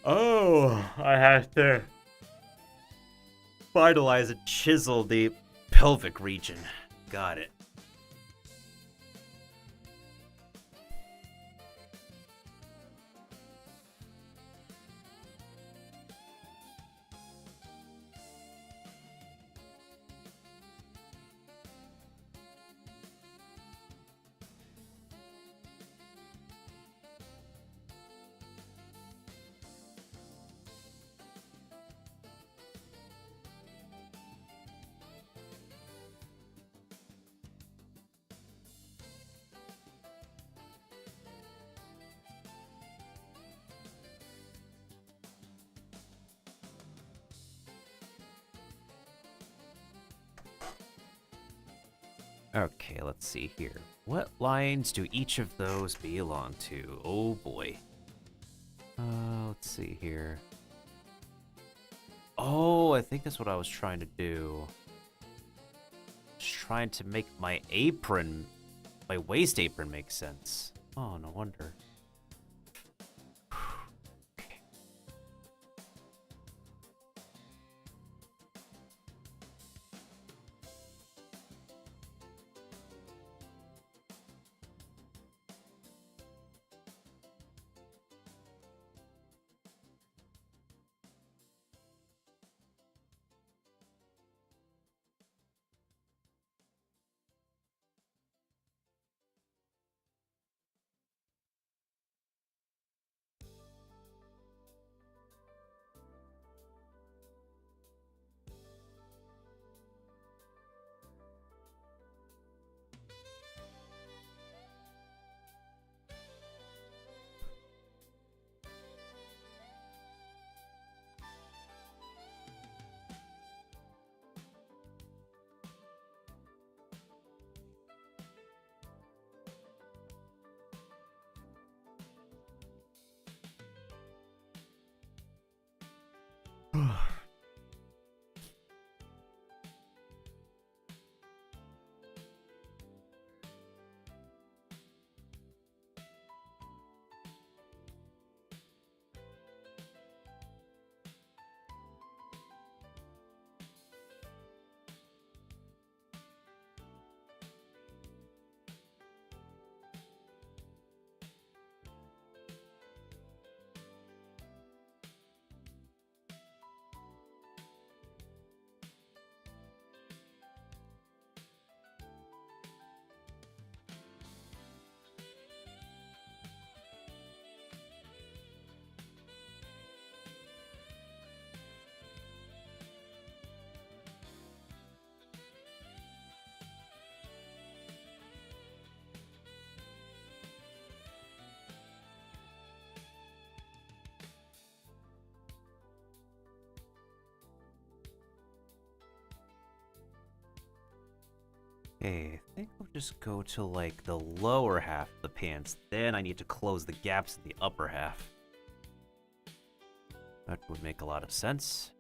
Oh, I have to vitalize and chisel the pelvic region. Got it. Okay, let's see here. What lines do each of those belong to? Oh boy. Let's see here. Oh, I think that's what I was trying to do. Just trying to make my apron, my waist apron make sense. Oh, no wonder. Okay, I think we'll just go to like the lower half of the pants. Then I need to close the gaps in the upper half. That would make a lot of sense.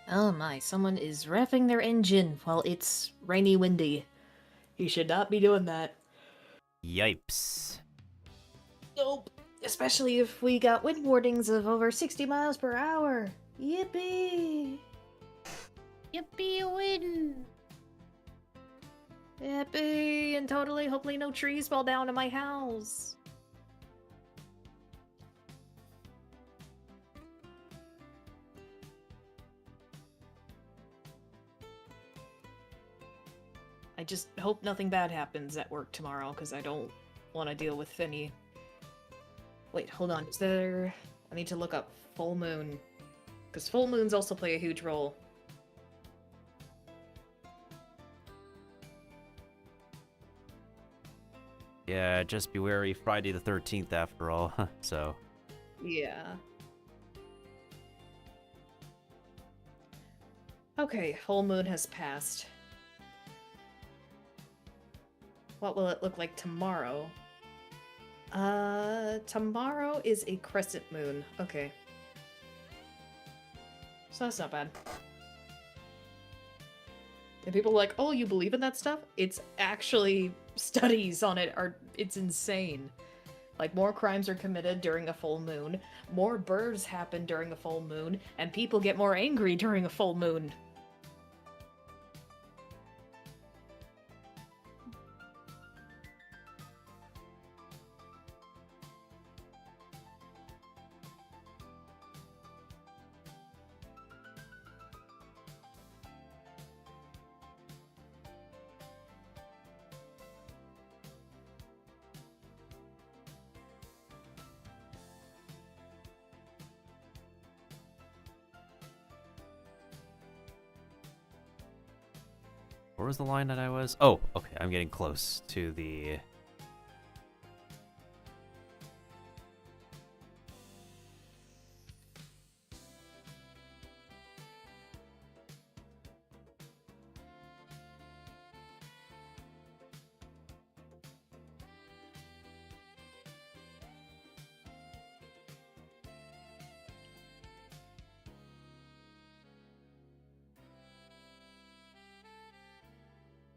Oh my, someone is revving their engine while it's rainy windy. You should not be doing that. Yipes. Nope. Especially if we got wind warnings of over 60 miles per hour. Yippee! Yippee win! Yippee! And totally, hopefully no trees fall down on my house. I just hope nothing bad happens at work tomorrow, because I don't want to deal with any... Wait, hold on. Is there... I need to look up full moon. Because full moons also play a huge role. Yeah, just be wary Friday the 13th after all, so... Yeah. Okay, full moon has passed. What will it look like tomorrow? Tomorrow is a crescent moon. Okay. So that's not bad. And people are like, oh, you believe in that stuff? It's actually, studies on it are, it's insane. Like, more crimes are committed during a full moon, more births happen during a full moon, and people get more angry during a full moon. Where was the line that I was? Oh, okay. I'm getting close to the...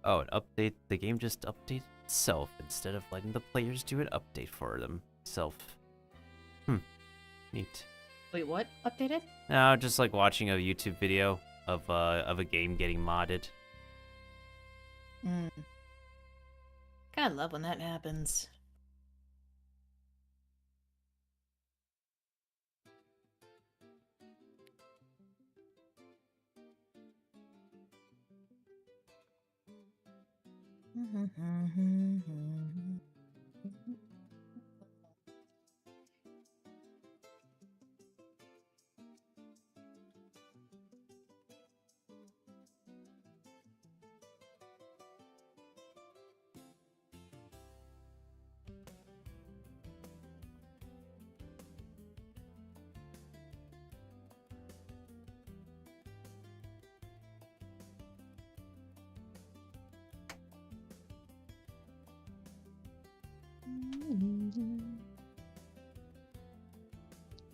Oh, an update. The game just updated itself instead of letting the players do an update for themselves. Neat. Wait, what? Updated? No, just like watching a YouTube video of a game getting modded. Kinda love when that happens.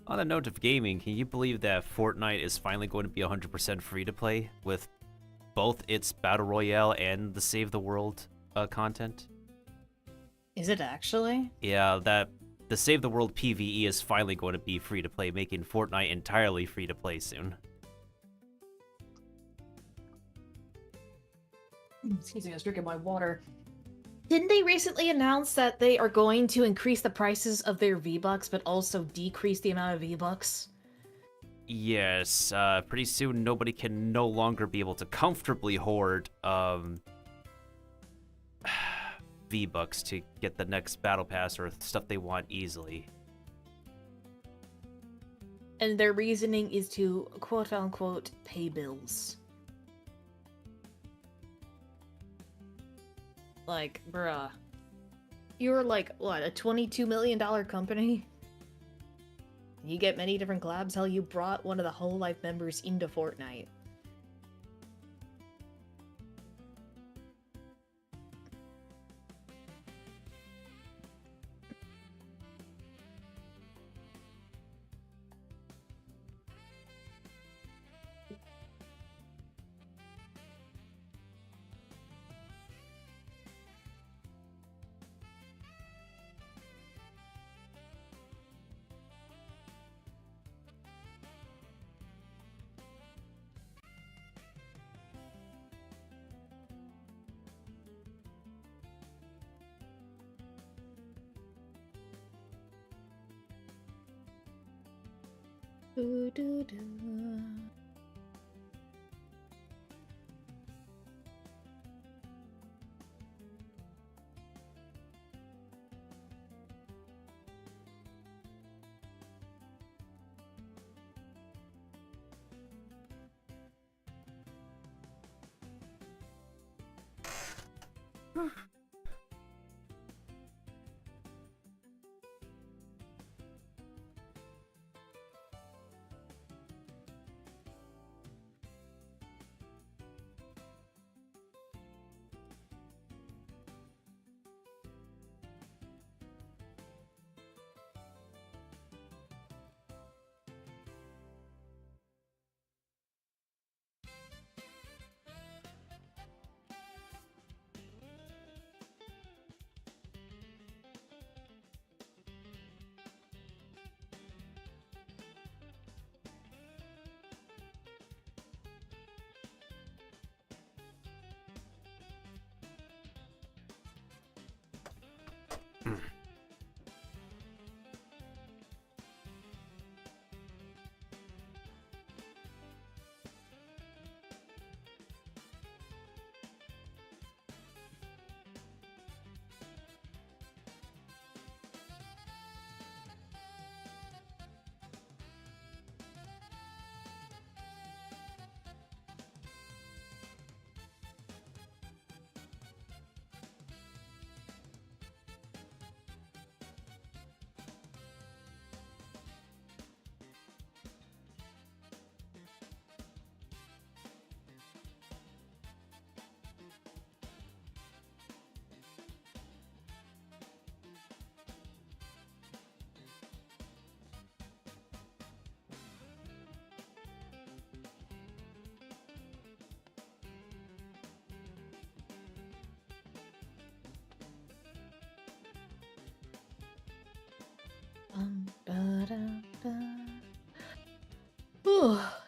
On the note of gaming, can you believe that Fortnite is finally going to be 100% free to play with both its Battle Royale and the Save the World content? Is it actually? Yeah, that the Save the World PvE is finally going to be free to play, making Fortnite entirely free to play soon. Excuse me, I was drinking my water. Didn't they recently announce that they are going to increase the prices of their V-Bucks, but also decrease the amount of V-Bucks? Yes, pretty soon nobody can no longer be able to comfortably hoard V-Bucks to get the next battle pass or stuff they want easily. And their reasoning is to quote-unquote pay bills. Like, bruh. You're like, what, a $22 million company? You get many different collabs? Hell, you brought one of the Whole Life members into Fortnite.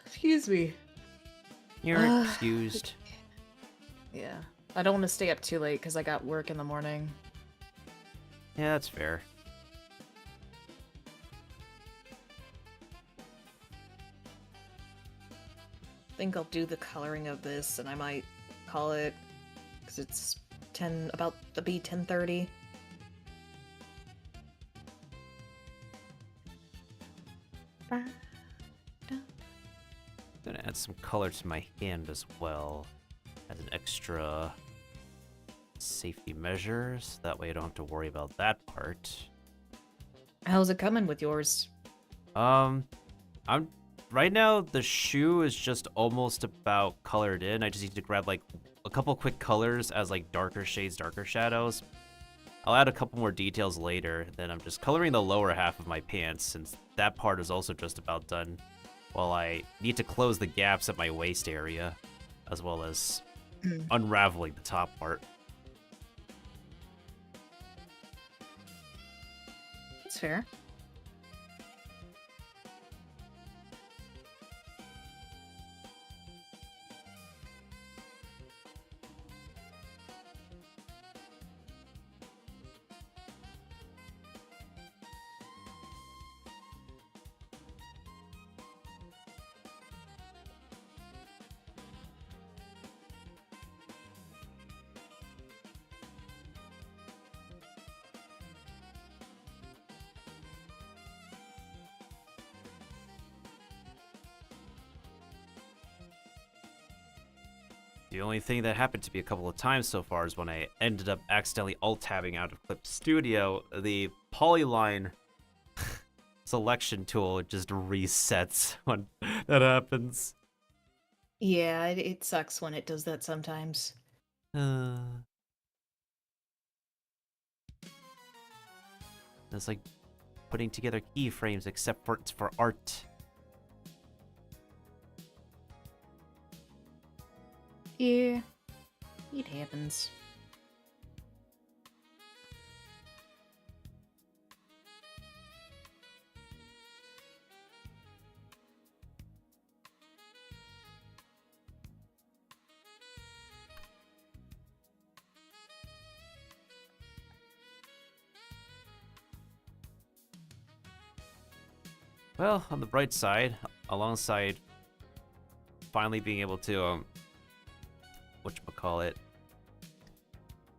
Excuse me. You're excused. Yeah. I don't want to stay up too late because I got work in the morning. Yeah, that's fair. I think I'll do the coloring of this, and I might call it because it's about to be 10:30. Gonna add some color to my hand as well, as an extra safety measures. That way I don't have to worry about that part. How's it coming with yours? I'm right now the shoe is just almost about colored in. I just need to grab like a couple quick colors as like darker shades, darker shadows. I'll add a couple more details later. Then I'm just coloring the lower half of my pants since that part is also just about done. While I need to close the gaps at my waist area, as well as unraveling the top part. That's fair. The only thing that happened to me a couple of times so far is when I ended up accidentally alt-tabbing out of Clip Studio, the polyline selection tool just resets when that happens. Yeah, it sucks when it does that sometimes. It's like putting together keyframes except for it's for art. Yeah, it happens. Well, on the bright side, alongside finally being able to, whatchamacallit.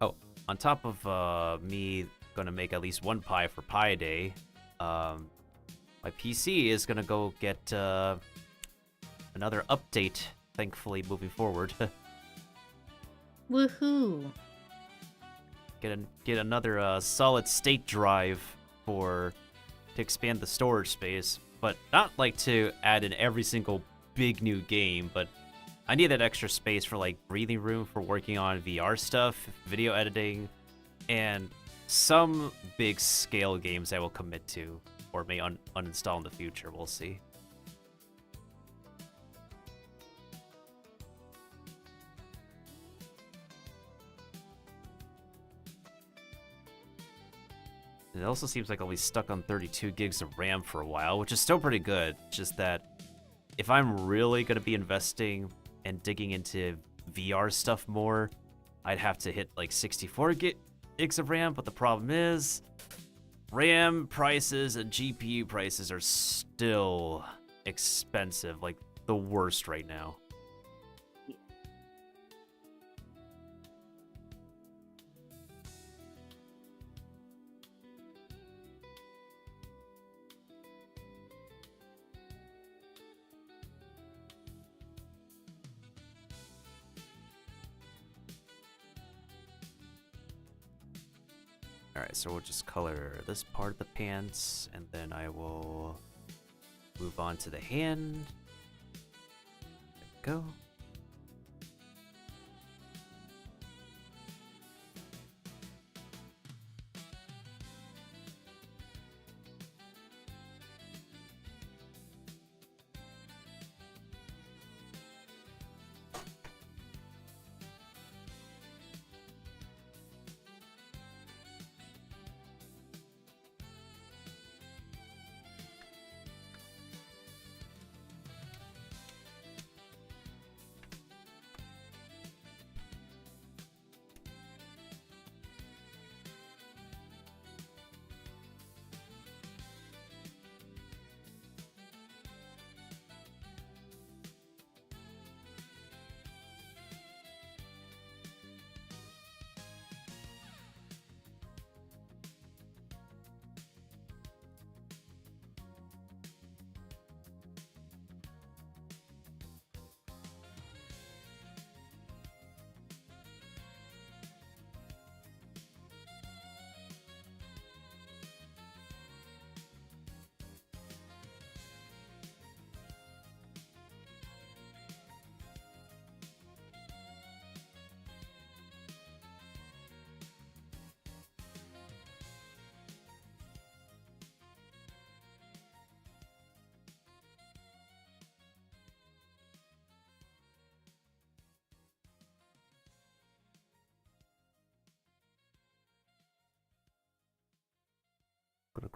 Oh, on top of me gonna make at least one pie for Pi Day, my PC is gonna go get another update, thankfully, moving forward. Woohoo! Get another solid state drive to expand the storage space, but not like to add in every single big new game, but I need that extra space for like breathing room for working on VR stuff, video editing, and some big scale games I will commit to or may uninstall in the future. We'll see. It also seems like I'll be stuck on 32 gigs of RAM for a while, which is still pretty good. Just that if I'm really going to be investing and digging into VR stuff more, I'd have to hit like 64 gigs of RAM. But the problem is RAM prices and GPU prices are still expensive, like the worst right now. Alright, so we'll just color this part of the pants, and then I will move on to the hand. There we go.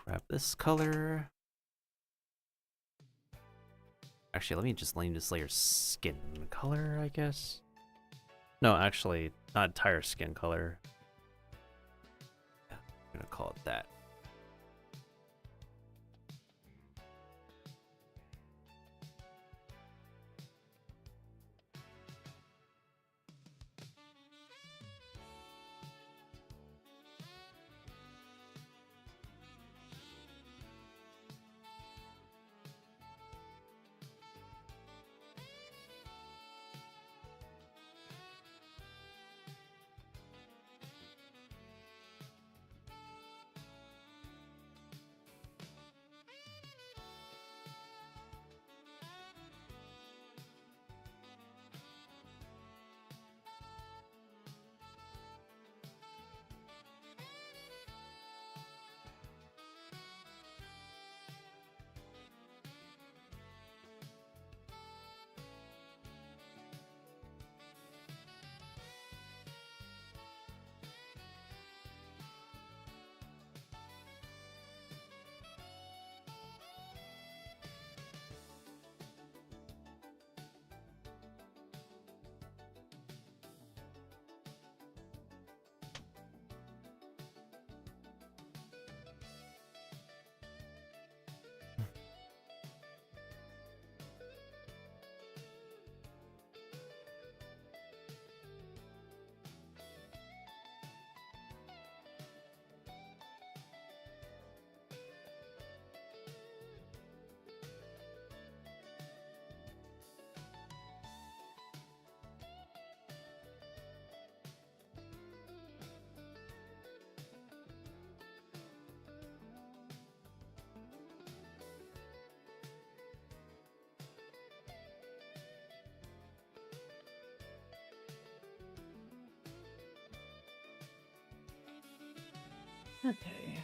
Grab this color. Actually, let me just name this layer skin color, I guess. No, actually, not entire skin color. Yeah, I'm gonna call it that. Okay.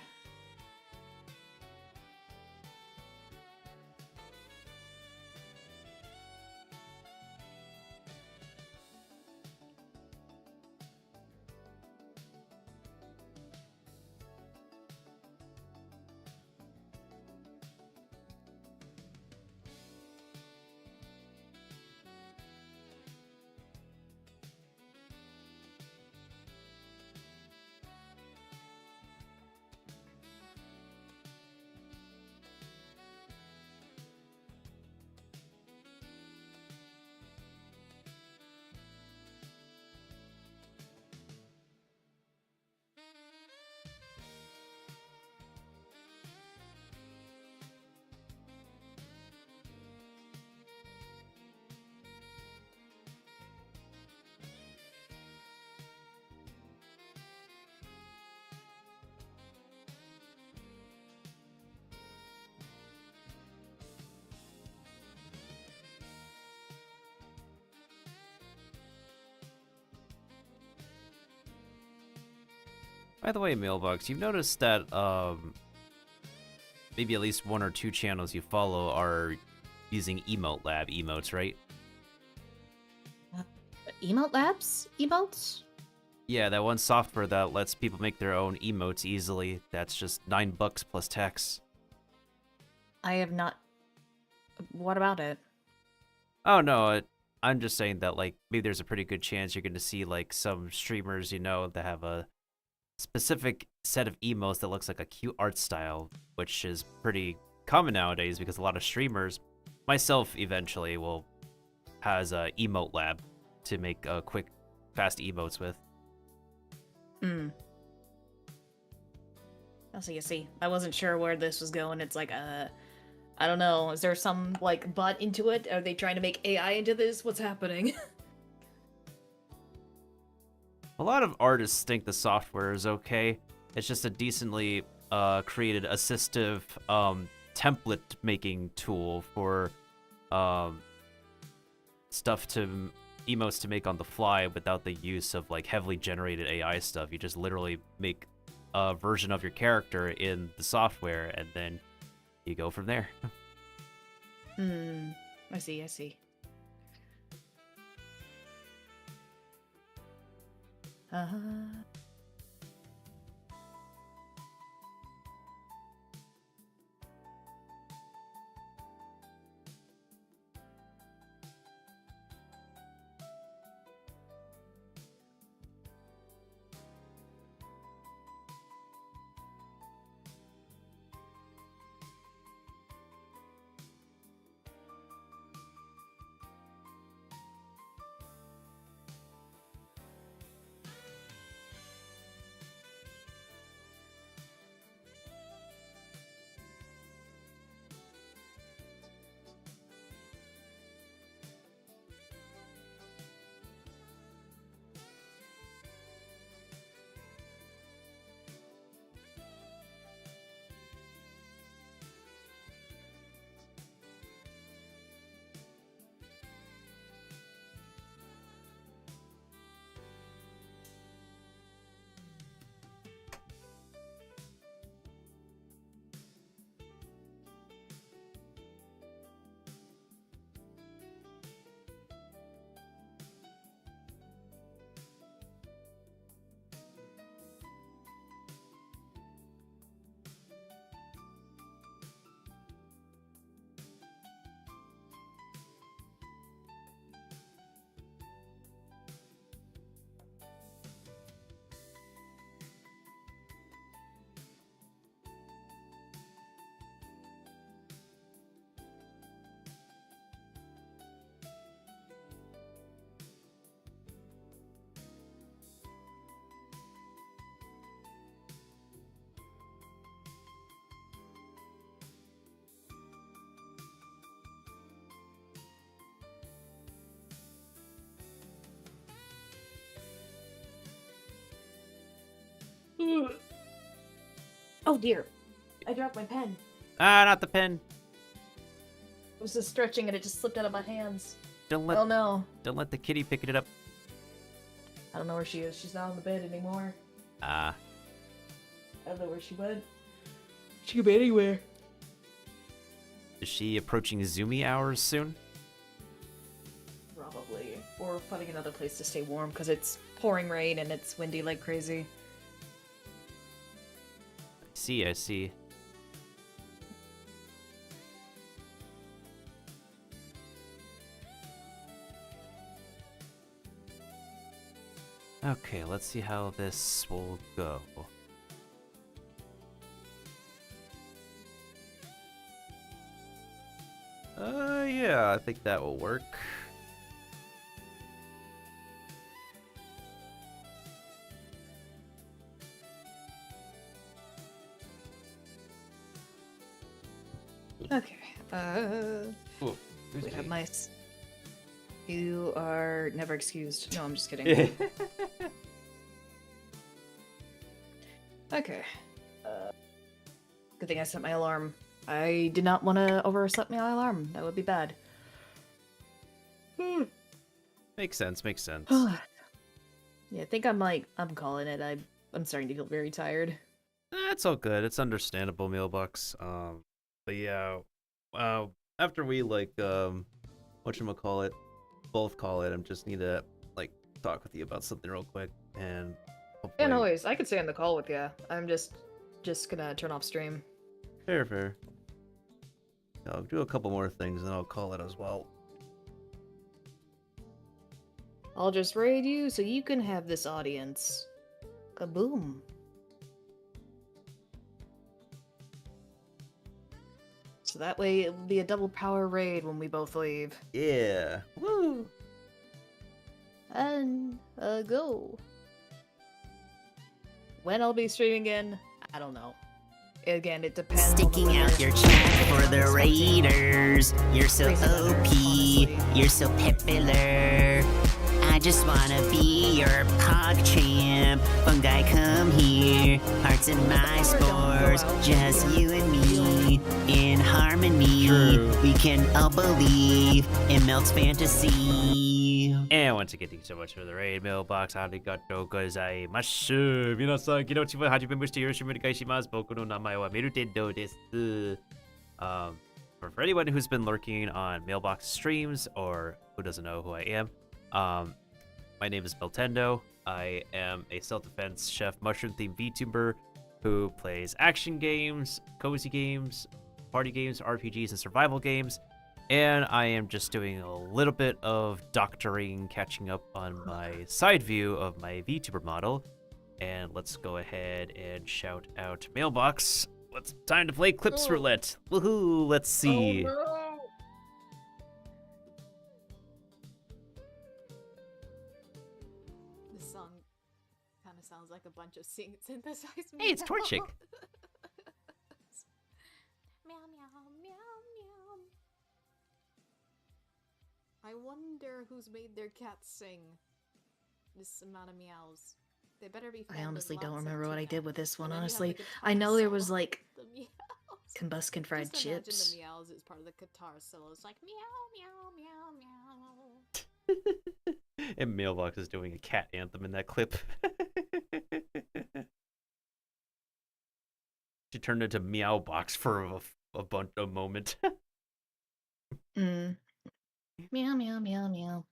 By the way, Mailbox, you've noticed that maybe at least one or two channels you follow are using Emote Lab emotes, right? Emote labs? Emotes? Yeah, that one software that lets people make their own emotes easily. That's just $9 plus tax. I have not. What about it? Oh no, I'm just saying that like maybe there's a pretty good chance you're going to see like some streamers, you know, that have a specific set of emotes that looks like a cute art style, which is pretty common nowadays because a lot of streamers, myself eventually, will has a emote lab to make quick, fast emotes with. Hmm. I see. I wasn't sure where this was going. It's like, I don't know. Is there some, like, butt into it? Are they trying to make AI into this? What's happening? A lot of artists think the software is okay. It's just a decently created assistive template making tool for stuff to emotes to make on the fly without the use of like heavily generated AI stuff. You just literally make a version of your character in the software and then you go from there. I see. Oh dear. I dropped my pen. Ah, not the pen. I was just stretching and it just slipped out of my hands. Don't Oh no. let the kitty pick it up. I don't know where she is. She's not on the bed anymore. Ah, I don't know where she went. She could be anywhere. is she approaching zoomy hours soon? Probably. Or finding another place to stay warm because it's pouring rain and it's windy like crazy. I see. Okay, let's see how this will go. Yeah, I think that will work. Okay. Ooh, We have mice. You are never excused. No, I'm just kidding. Okay. Good thing I set my alarm. I did not want to overset my alarm. That would be bad. Makes sense. Yeah, I think I'm calling it. I'm starting to feel very tired. That's all good. It's understandable, Mailbox. But yeah, after we whatchamacallit, both call it, I just need to talk with you about something real quick, and hopefully... Yeah, no worries. I could stay on the call with you. I'm just gonna turn off stream. Fair. I'll do a couple more things, and I'll call it as well. I'll just raid you so you can have this audience. Kaboom. So that way it will be a double power raid when we both leave. Yeah. Woo! And go. When I'll be streaming again, I don't know. Again, it depends. Sticking out your chat for the Raiders. You're so OP. You're so popular. I just wanna be your Pog champ. Fungi, come here. Hearts in my spores. Just you and me. In harmony. True. We can all believe in Melt's fantasy. And once again, thank you so much for the raid, Mailbox. Arigatou gozaimasu. Minasan, kinochi wa hajime shite yoroshiku onegai shimasu. Boku no namae wa Miltendo desu. For anyone who's been lurking on Mailbox streams, or who doesn't know who I am, my name is Miltendo. I am a self-defense chef, mushroom-themed VTuber who plays action games, cozy games, party games, RPGs, and survival games. And I am just doing a little bit of doctoring, catching up on my side view of my VTuber model. And let's go ahead and shout out Mailbox. It's time to play Clips Roulette. Woohoo! Let's see. Oh, no. This song kind of sounds like a bunch of synthesized. Hey, it's Torchic. Meow meow meow meow. I wonder who's made their cats sing this amount of meows. They better be. I honestly don't lots of remember what I tea did with this one, and then you have honestly. the I guitar know there solo. was like The meows. Combustion fried Just imagine chips. the meows as part of the guitar solo. It's like meow meow meow meow. And Mailbox is doing a cat anthem in that clip. She turned into Meowbox for a moment. Mm. Meow meow meow meow.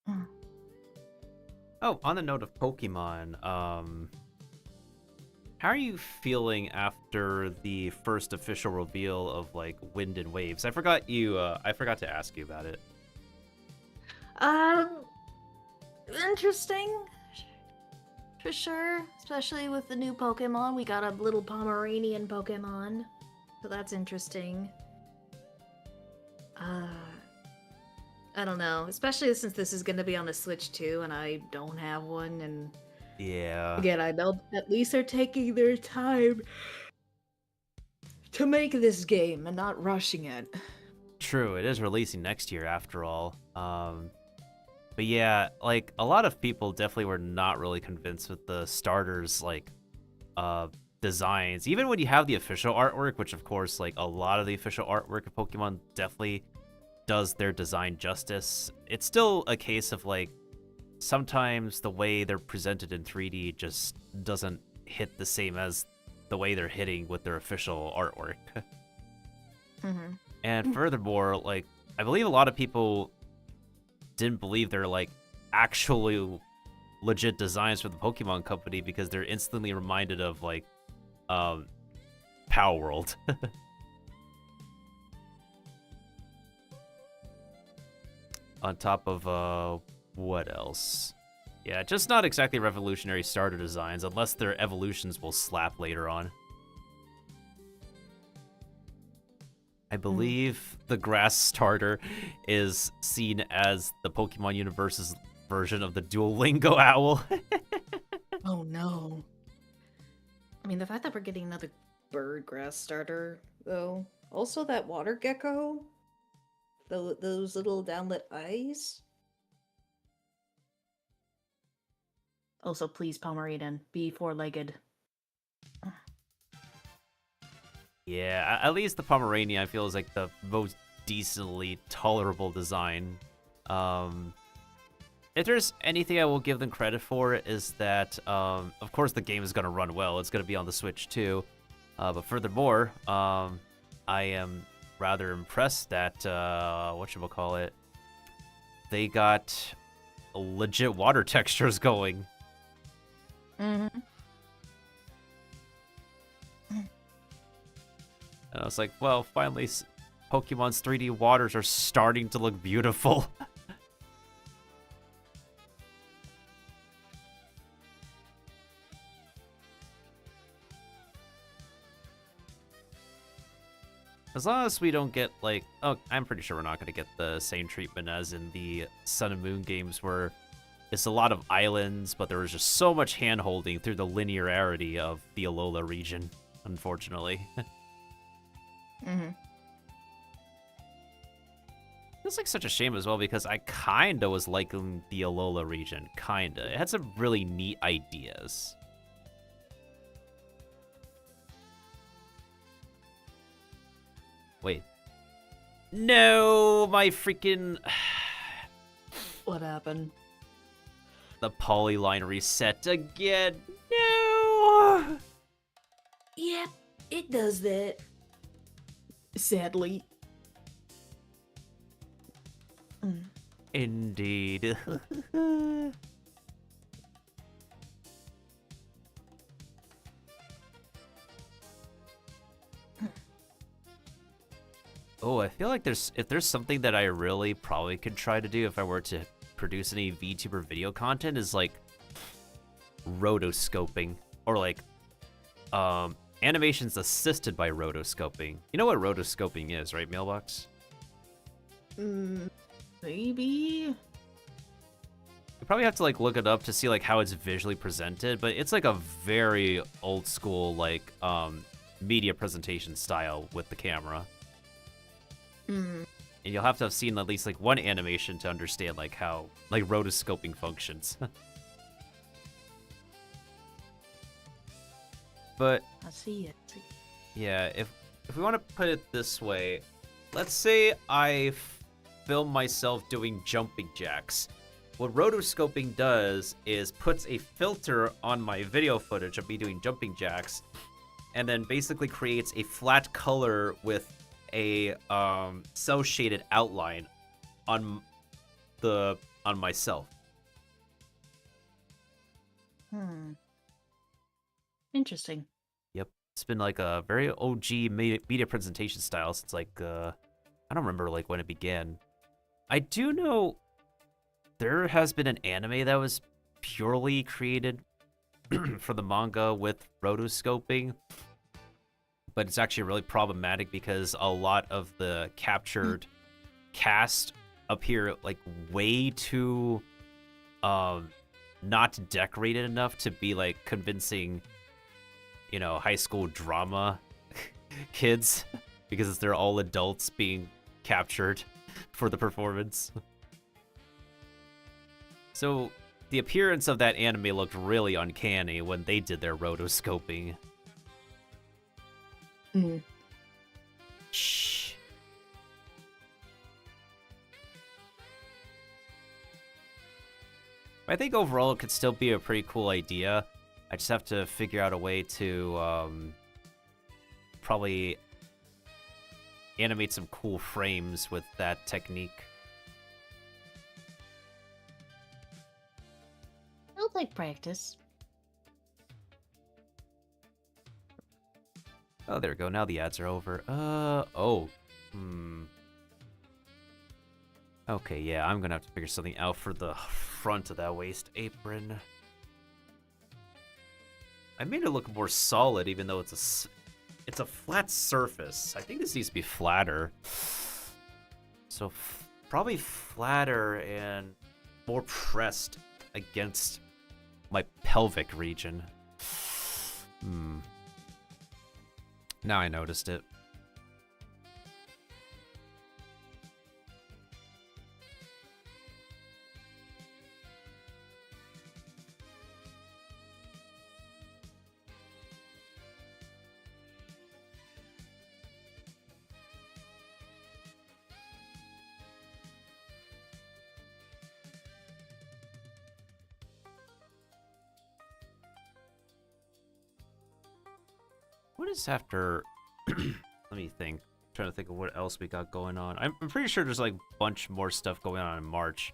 Hmm. Oh, on the note of Pokemon, how are you feeling after the first official reveal of Wind and Waves? I forgot to ask you about it. Interesting. For sure. Especially with the new Pokemon. We got a little Pomeranian Pokemon. So that's interesting. I don't know. Especially since this is going to be on the Switch too, and I don't have one, and Yeah. again, I know at least they're taking their time to make this game and not rushing it. True, it is releasing next year after all. But yeah, like a lot of people definitely were not really convinced with the starters like designs. Even when you have the official artwork, which of course like a lot of the official artwork of Pokemon definitely does their design justice, it's still a case of like sometimes the way they're presented in 3D just doesn't hit the same as the way they're hitting with their official artwork. Mm-hmm. And furthermore, like I believe a lot of people didn't believe they're like actually legit designs for the Pokemon Company because they're instantly reminded of like Power World. On top of what else? Yeah, just not exactly revolutionary starter designs unless their evolutions will slap later on. I believe the grass starter is seen as the Pokemon universe's version of the Duolingo owl. Oh no. I mean, the fact that we're getting another bird grass starter, though. Also, that water gecko. Those little downlit eyes. Also, please, Pomeranian, be four-legged. Yeah, at least the Pomeranian I feel is like the most decently tolerable design. If there's anything I will give them credit for is that, of course, the game is going to run well. It's going to be on the Switch too. But furthermore, I am rather impressed that, whatchamacallit, they got legit water textures going. Mm-hmm. And I was like, well, finally, Pokemon's 3D waters are starting to look beautiful. As long as we don't get, like... Oh, I'm pretty sure we're not going to get the same treatment as in the Sun and Moon games where it's a lot of islands, but there was just so much hand-holding through the linearity of the Alola region, unfortunately. Mm-hmm. Feels like such a shame as well because I kinda was liking the Alola region, kinda. It had some really neat ideas. Wait. No, my freaking... What happened? The polyline reset again. No! Yep, it does that. Sadly. Indeed. Oh, I feel like if there's something that I really probably could try to do if I were to produce any VTuber video content is like rotoscoping or like animations assisted by rotoscoping. You know what rotoscoping is, right, Mailbox? Maybe. You probably have to like look it up to see like how it's visually presented, but it's like a very old school like media presentation style with the camera. And you'll have to have seen at least like one animation to understand like how like rotoscoping functions. But I see it. yeah, if we want to put it this way, let's say I film myself doing jumping jacks. What rotoscoping does is puts a filter on my video footage of me doing jumping jacks, and then basically creates a flat color with a cell shaded outline on myself. Interesting. Yep, it's been like a very OG media presentation style since like I don't remember like when it began. I do know there has been an anime that was purely created for the manga with rotoscoping, but it's actually really problematic because a lot of the captured cast appear like way too not decorated enough to be like convincing, you know, high school drama kids because they're all adults being captured for the performance. So, the appearance of that anime looked really uncanny when they did their rotoscoping. Mm. Shh. I think overall it could still be a pretty cool idea. I just have to figure out a way to probably animate some cool frames with that technique. I'll take practice. Oh, there we go. Now the ads are over. Okay, yeah, I'm gonna have to figure something out for the front of that waist apron. I made it look more solid, even though it's a flat surface. I think this needs to be flatter. So probably flatter and more pressed against my pelvic region. Now I noticed it. What is after? Let me think. I'm trying to think of what else we got going on. I'm pretty sure there's like a bunch more stuff going on in March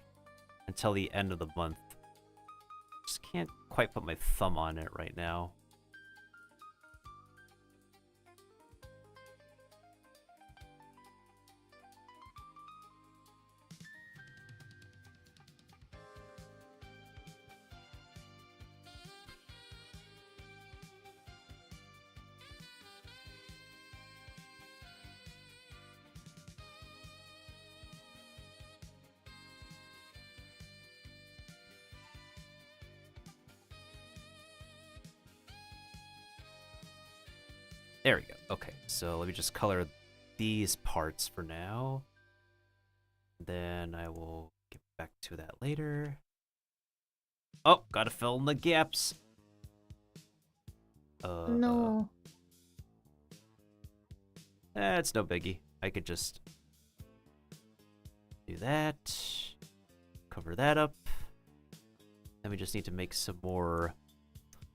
until the end of the month. Just can't quite put my thumb on it right now. There we go. Okay, so let me just color these parts for now. Then I will get back to that later. Oh, gotta fill in the gaps. No. It's no biggie. I could just do that. Cover that up. Then we just need to make some more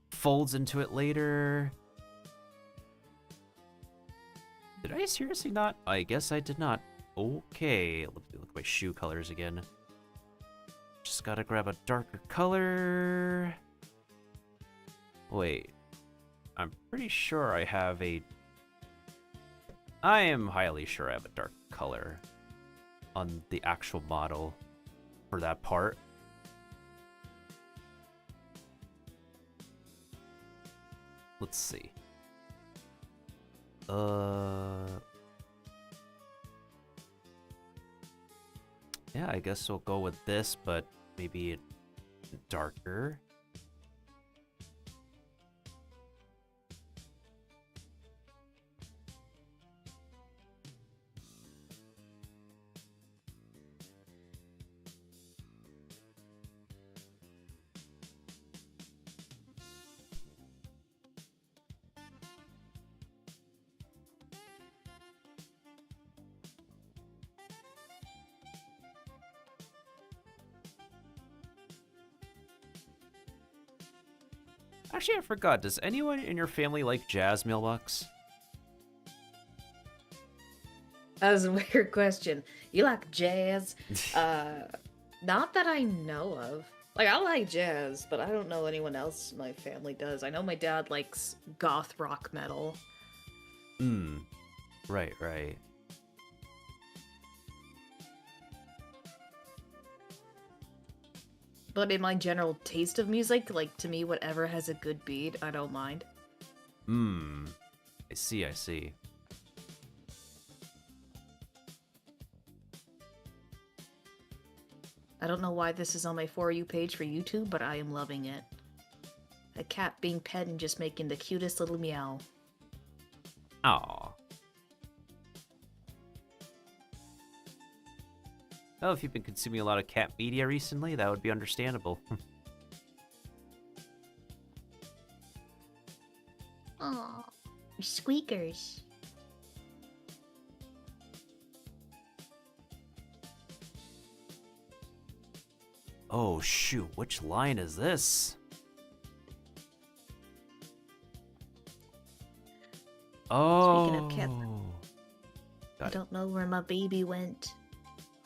folds into it later. Did I seriously not? I guess I did not. Okay, let me look at my shoe colors again. Just gotta grab a darker color. Wait. I'm pretty sure I have a... I am highly sure I have a dark color on the actual model for that part. Let's see. Yeah, I guess we'll go with this, but maybe darker. Actually, I forgot. Does anyone in your family like jazz, Mailbox? That was a weird question. You like jazz? Not that I know of. Like, I like jazz, but I don't know anyone else in my family does. I know my dad likes goth rock metal. Right, right. But in my general taste of music, like, to me, whatever has a good beat, I don't mind. I see, I see. I don't know why this is on my For You page for YouTube, but I am loving it. A cat being pet and just making the cutest little meow. Aw. Oh, if you've been consuming a lot of cat media recently, that would be understandable. Aw, squeakers. Oh, shoot. Which line is this? Oh. Speaking of cats, I Got it. don't know where my baby went.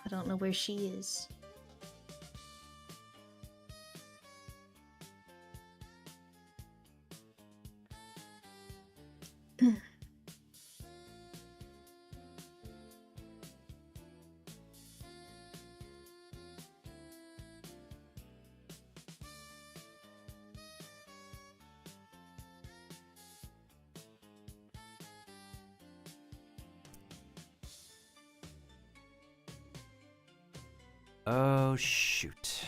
I don't know where she is. Oh, shoot.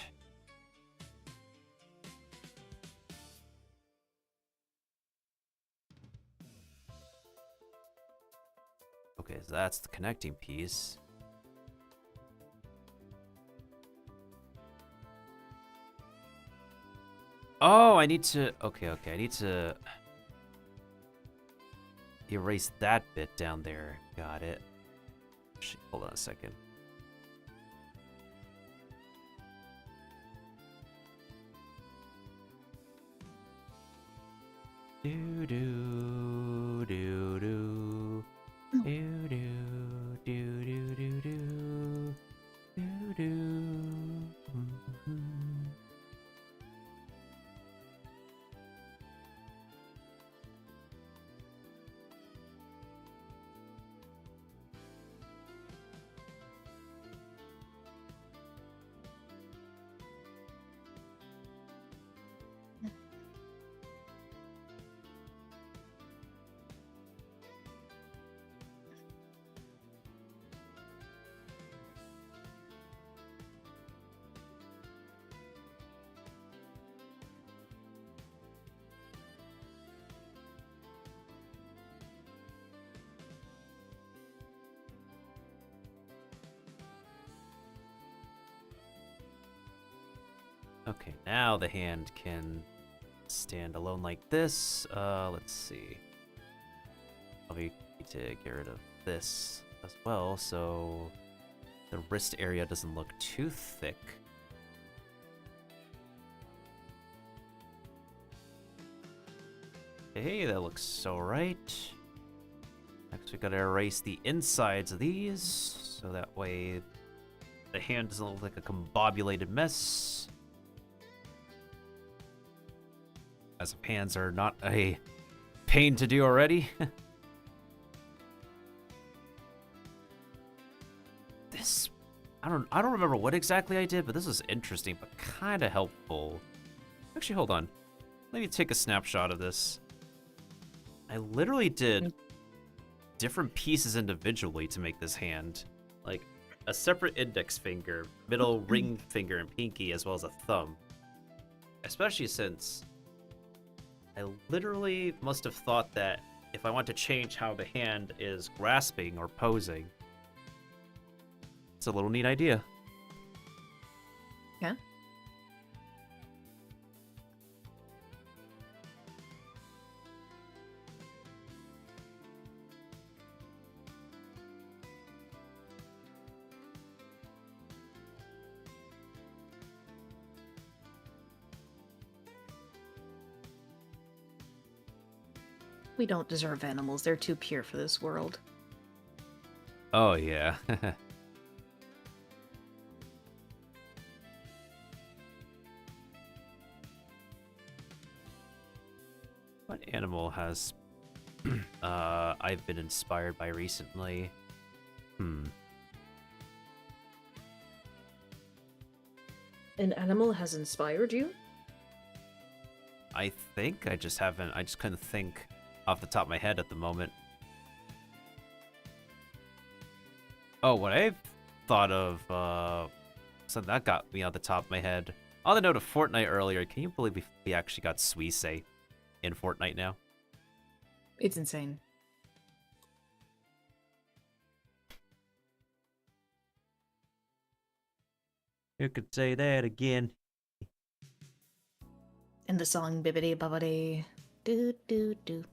Okay, so that's the connecting piece. Oh, I need to... Okay, I need to... erase that bit down there. Got it. Actually, hold on a second. Do do do do do do do do do do do. Okay, now the hand can stand alone like this. Let's see. Probably need to get rid of this as well, so the wrist area doesn't look too thick. Hey, that looks alright. Next, we gotta erase the insides of these, so that way the hand doesn't look like a combobulated mess. As if hands are not a pain to do already. This, I don't remember what exactly I did, but this was interesting, but kind of helpful. Actually, hold on. Let me take a snapshot of this. I literally did different pieces individually to make this hand. Like a separate index finger, middle ring finger, and pinky, as well as a thumb. Especially since I literally must have thought that if I want to change how the hand is grasping or posing, it's a little neat idea. Yeah. We don't deserve animals. They're too pure for this world. Oh, yeah. What animal has I've been inspired by recently? An animal has inspired you? I think I just couldn't think off the top of my head at the moment. Oh, what I've thought of, something that got me on the top of my head. On the note of Fortnite earlier, can you believe we actually got Suisse in Fortnite now? It's insane. You could say that again. And the song Bibbidi Bobbidi. Do do do.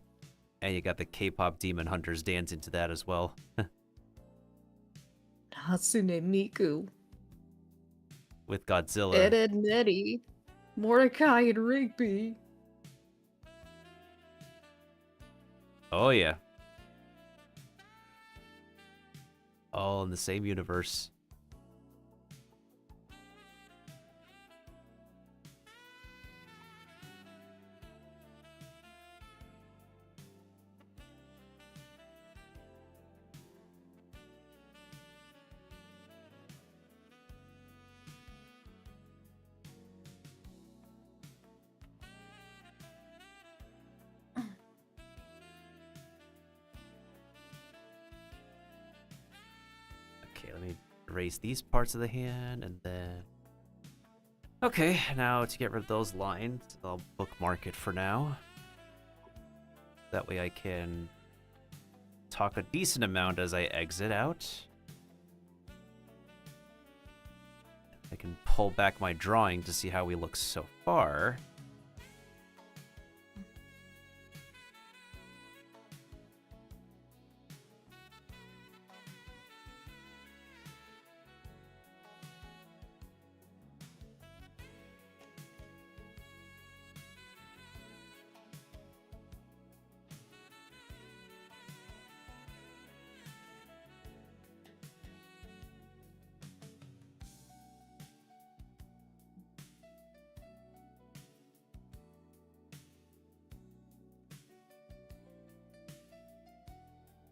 And you got the K-pop demon hunters dancing to that as well. Hatsune Miku. With Godzilla. Ed, Ed, and Eddie. Mordecai and Rigby. Oh yeah. All in the same universe. Okay, let me erase these parts of the hand and then... Okay, now to get rid of those lines, I'll bookmark it for now. That way I can talk a decent amount as I exit out. I can pull back my drawing to see how we look so far.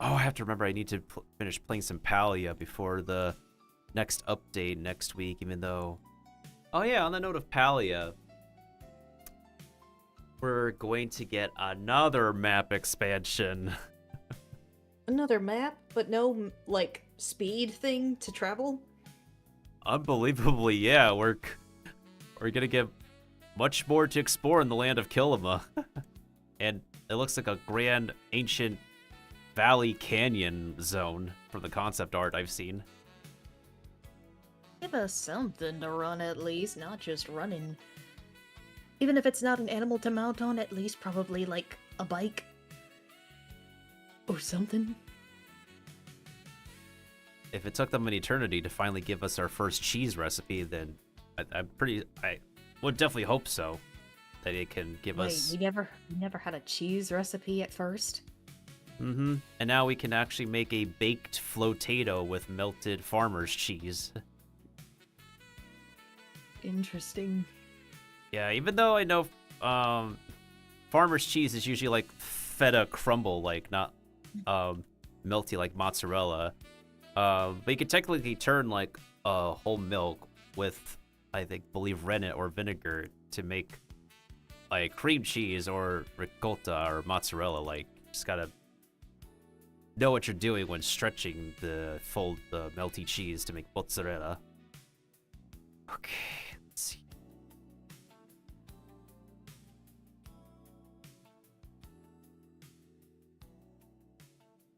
Oh, I have to remember I need to finish playing some Palia before the next update next week, even though... Oh yeah, on the note of Palia, we're going to get another map expansion. Another map, but no, like, speed thing to travel? Unbelievably, yeah, we're gonna get much more to explore in the land of Kilima. And it looks like a grand ancient valley canyon zone from the concept art I've seen. Give us something to run at least, not just running. Even if it's not an animal to mount on, at least probably like a bike. Or something. If it took them an eternity to finally give us our first cheese recipe, then I would definitely hope so. That it can give us... We never had a cheese recipe at first? Mm-hmm. And now we can actually make a baked flotato with melted farmer's cheese. Interesting. Yeah, even though I know farmer's cheese is usually like feta crumble, like not melty like mozzarella. But you can technically turn like whole milk with, I believe rennet or vinegar to make like cream cheese or ricotta or mozzarella. Like, just gotta know what you're doing when stretching the melty cheese to make mozzarella. Okay, let's see.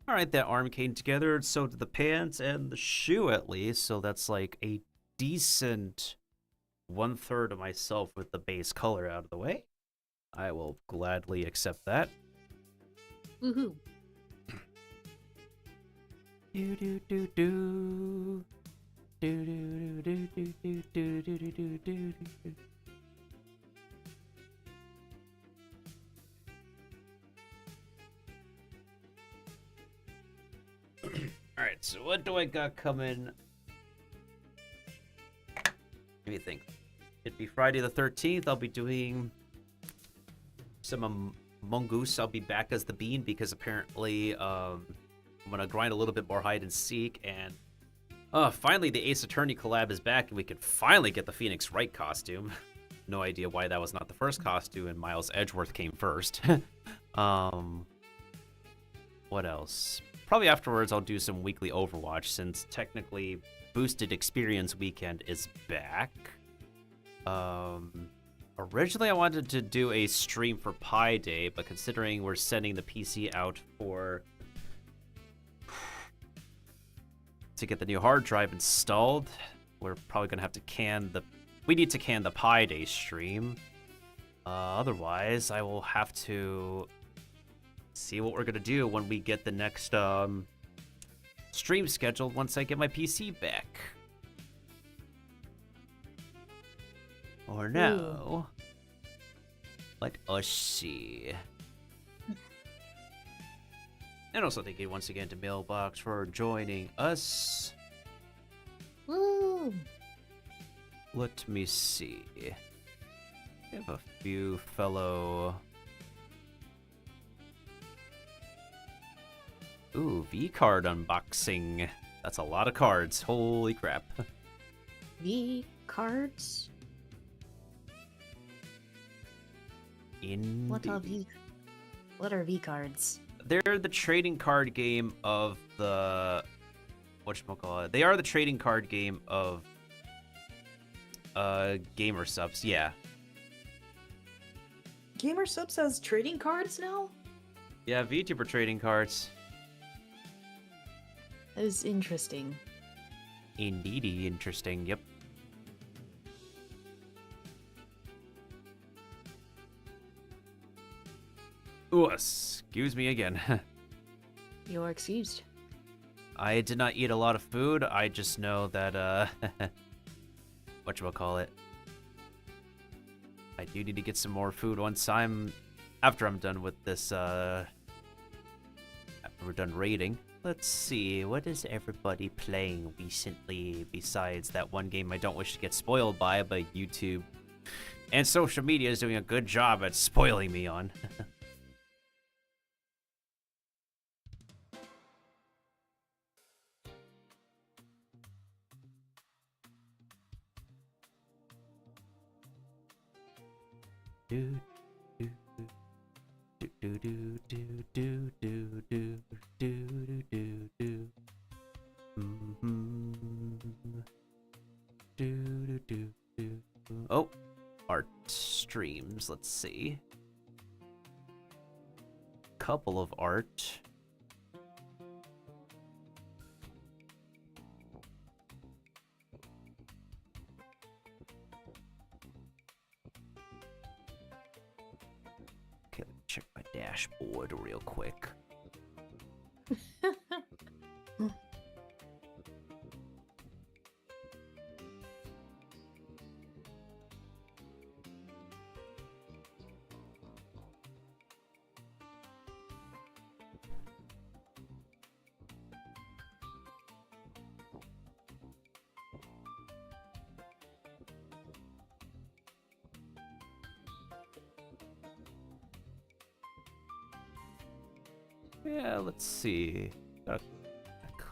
Alright, that arm came together, so did the pants and the shoe at least, so that's like a decent 1/3 of myself with the base color out of the way. I will gladly accept that. Woohoo. Do do do do. Do do do do do do do do do do do. Alright, so what do I got coming? Let me think. It'd be Friday the 13th. I'll be doing some Mongoose. I'll be back as the Bean because apparently I'm gonna grind a little bit more hide and seek, and finally the Ace Attorney collab is back and we can finally get the Phoenix Wright costume. No idea why that was not the first costume and Miles Edgeworth came first. What else? Probably afterwards I'll do some weekly Overwatch since technically Boosted Experience Weekend is back. Originally I wanted to do a stream for Pi Day, but considering we're sending the PC out to get the new hard drive installed, we're probably gonna have to can the. We need to can the Pi Day stream. Otherwise, I will have to see what we're gonna do when we get the next stream scheduled once I get my PC back. Or no. Let us see. And also thank you once again to Mailbox for joining us. Woo! Let me see. We have a few fellow... Ooh, V-card unboxing. That's a lot of cards. Holy crap. V cards? What are Indeed. What are V cards? They're the trading card game of the... Whatchamacallit? They are the trading card game of... Gamer Subs, yeah. Gamer Subs has trading cards now? Yeah, VTuber trading cards. That is interesting. Indeedy interesting, yep. Ooh, excuse me again. You're excused. I did not eat a lot of food, I just know that, whatchamacallit? I do need to get some more food after I'm done with this, after we're done raiding. Let's see, what is everybody playing recently besides that one game I don't wish to get spoiled by, but YouTube and social media is doing a good job at spoiling me on. Do do do do do do do do do do do do. Do do do. Oh, art streams. Let's see. Couple of art. Okay, let me check my dashboard real quick. Yeah, let's see.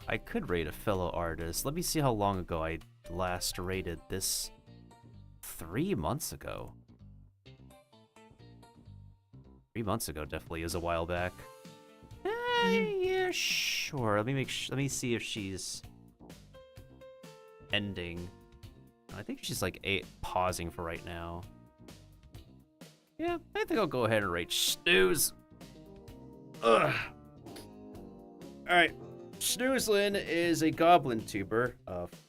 I could rate a fellow artist. Let me see how long ago I last rated this. 3 months ago. 3 months ago definitely is a while back. Yeah, sure. Let me see if she's ending. I think she's like pausing for right now. Yeah, I think I'll go ahead and rate Snooze. Ugh. Alright, Snoozlin is a goblin tuber,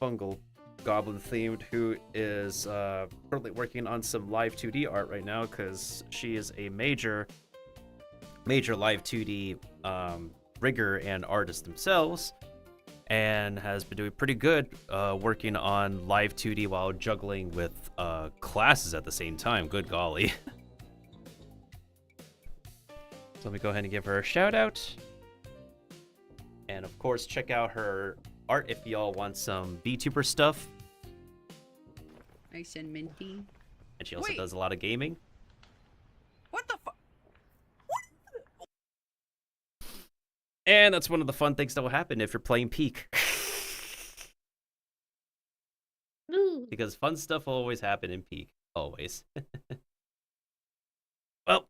fungal goblin themed, who is currently working on some live 2D art right now because she is a major live 2D rigger and artist themselves, and has been doing pretty good working on live 2D while juggling with classes at the same time. Good golly. So let me go ahead and give her a shout out. And of course, check out her art if y'all want some VTuber stuff. Nice and minty. And she also does a lot of gaming. What the fuck? And that's one of the fun things that will happen if you're playing Peak. Because fun stuff will always happen in Peak. Always. Well,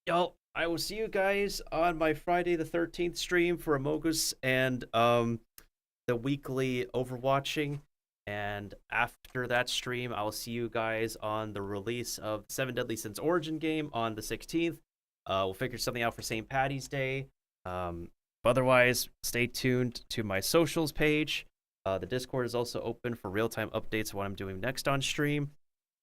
y'all, I will see you guys on my Friday the 13th stream for Amogus and the weekly Overwatching. And after that stream, I'll see you guys on the release of Seven Deadly Sins Origin game on the 16th. We'll figure something out for St. Patty's Day. Otherwise, stay tuned to my socials page. The Discord is also open for real-time updates of what I'm doing next on stream.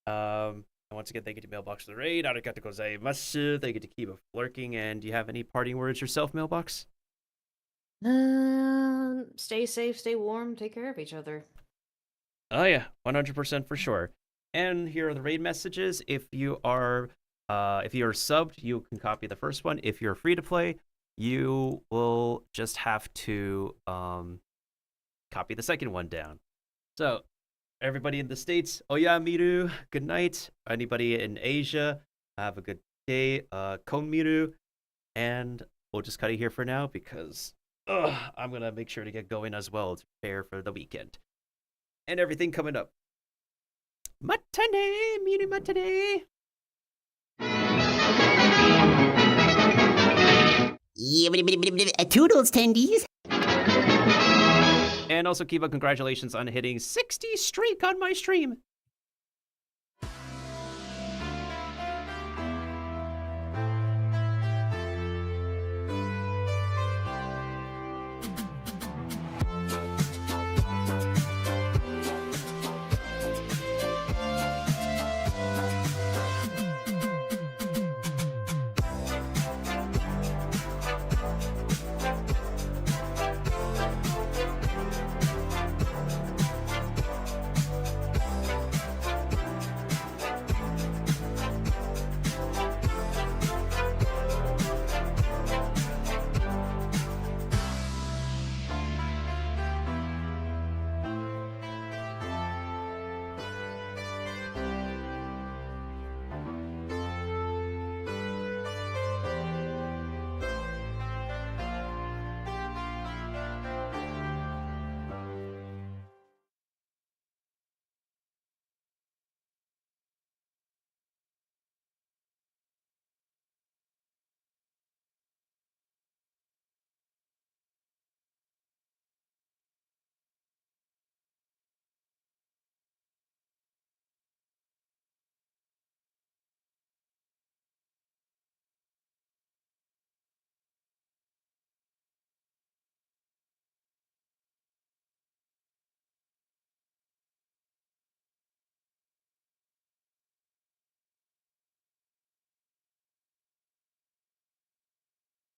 And once again, thank you to Mailbox for the raid. Arigatou gozaimasu. Thank you to keep lurking. And do you have any parting words yourself, Mailbox? Stay safe, stay warm, take care of each other. Oh yeah, 100% for sure. And here are the raid messages. If you are subbed, you can copy the first one. If you're free to play, you will just have to copy the second one down. So, everybody in the States, Oya Miru, good night. Anybody in Asia, have a good day. Kon Miru. And we'll just cut it here for now because I'm going to make sure to get going as well to prepare for the weekend. And everything coming up. Matane, Miru matane. Toodles, tendies. And also, Kiva, congratulations on hitting 60 streak on my stream.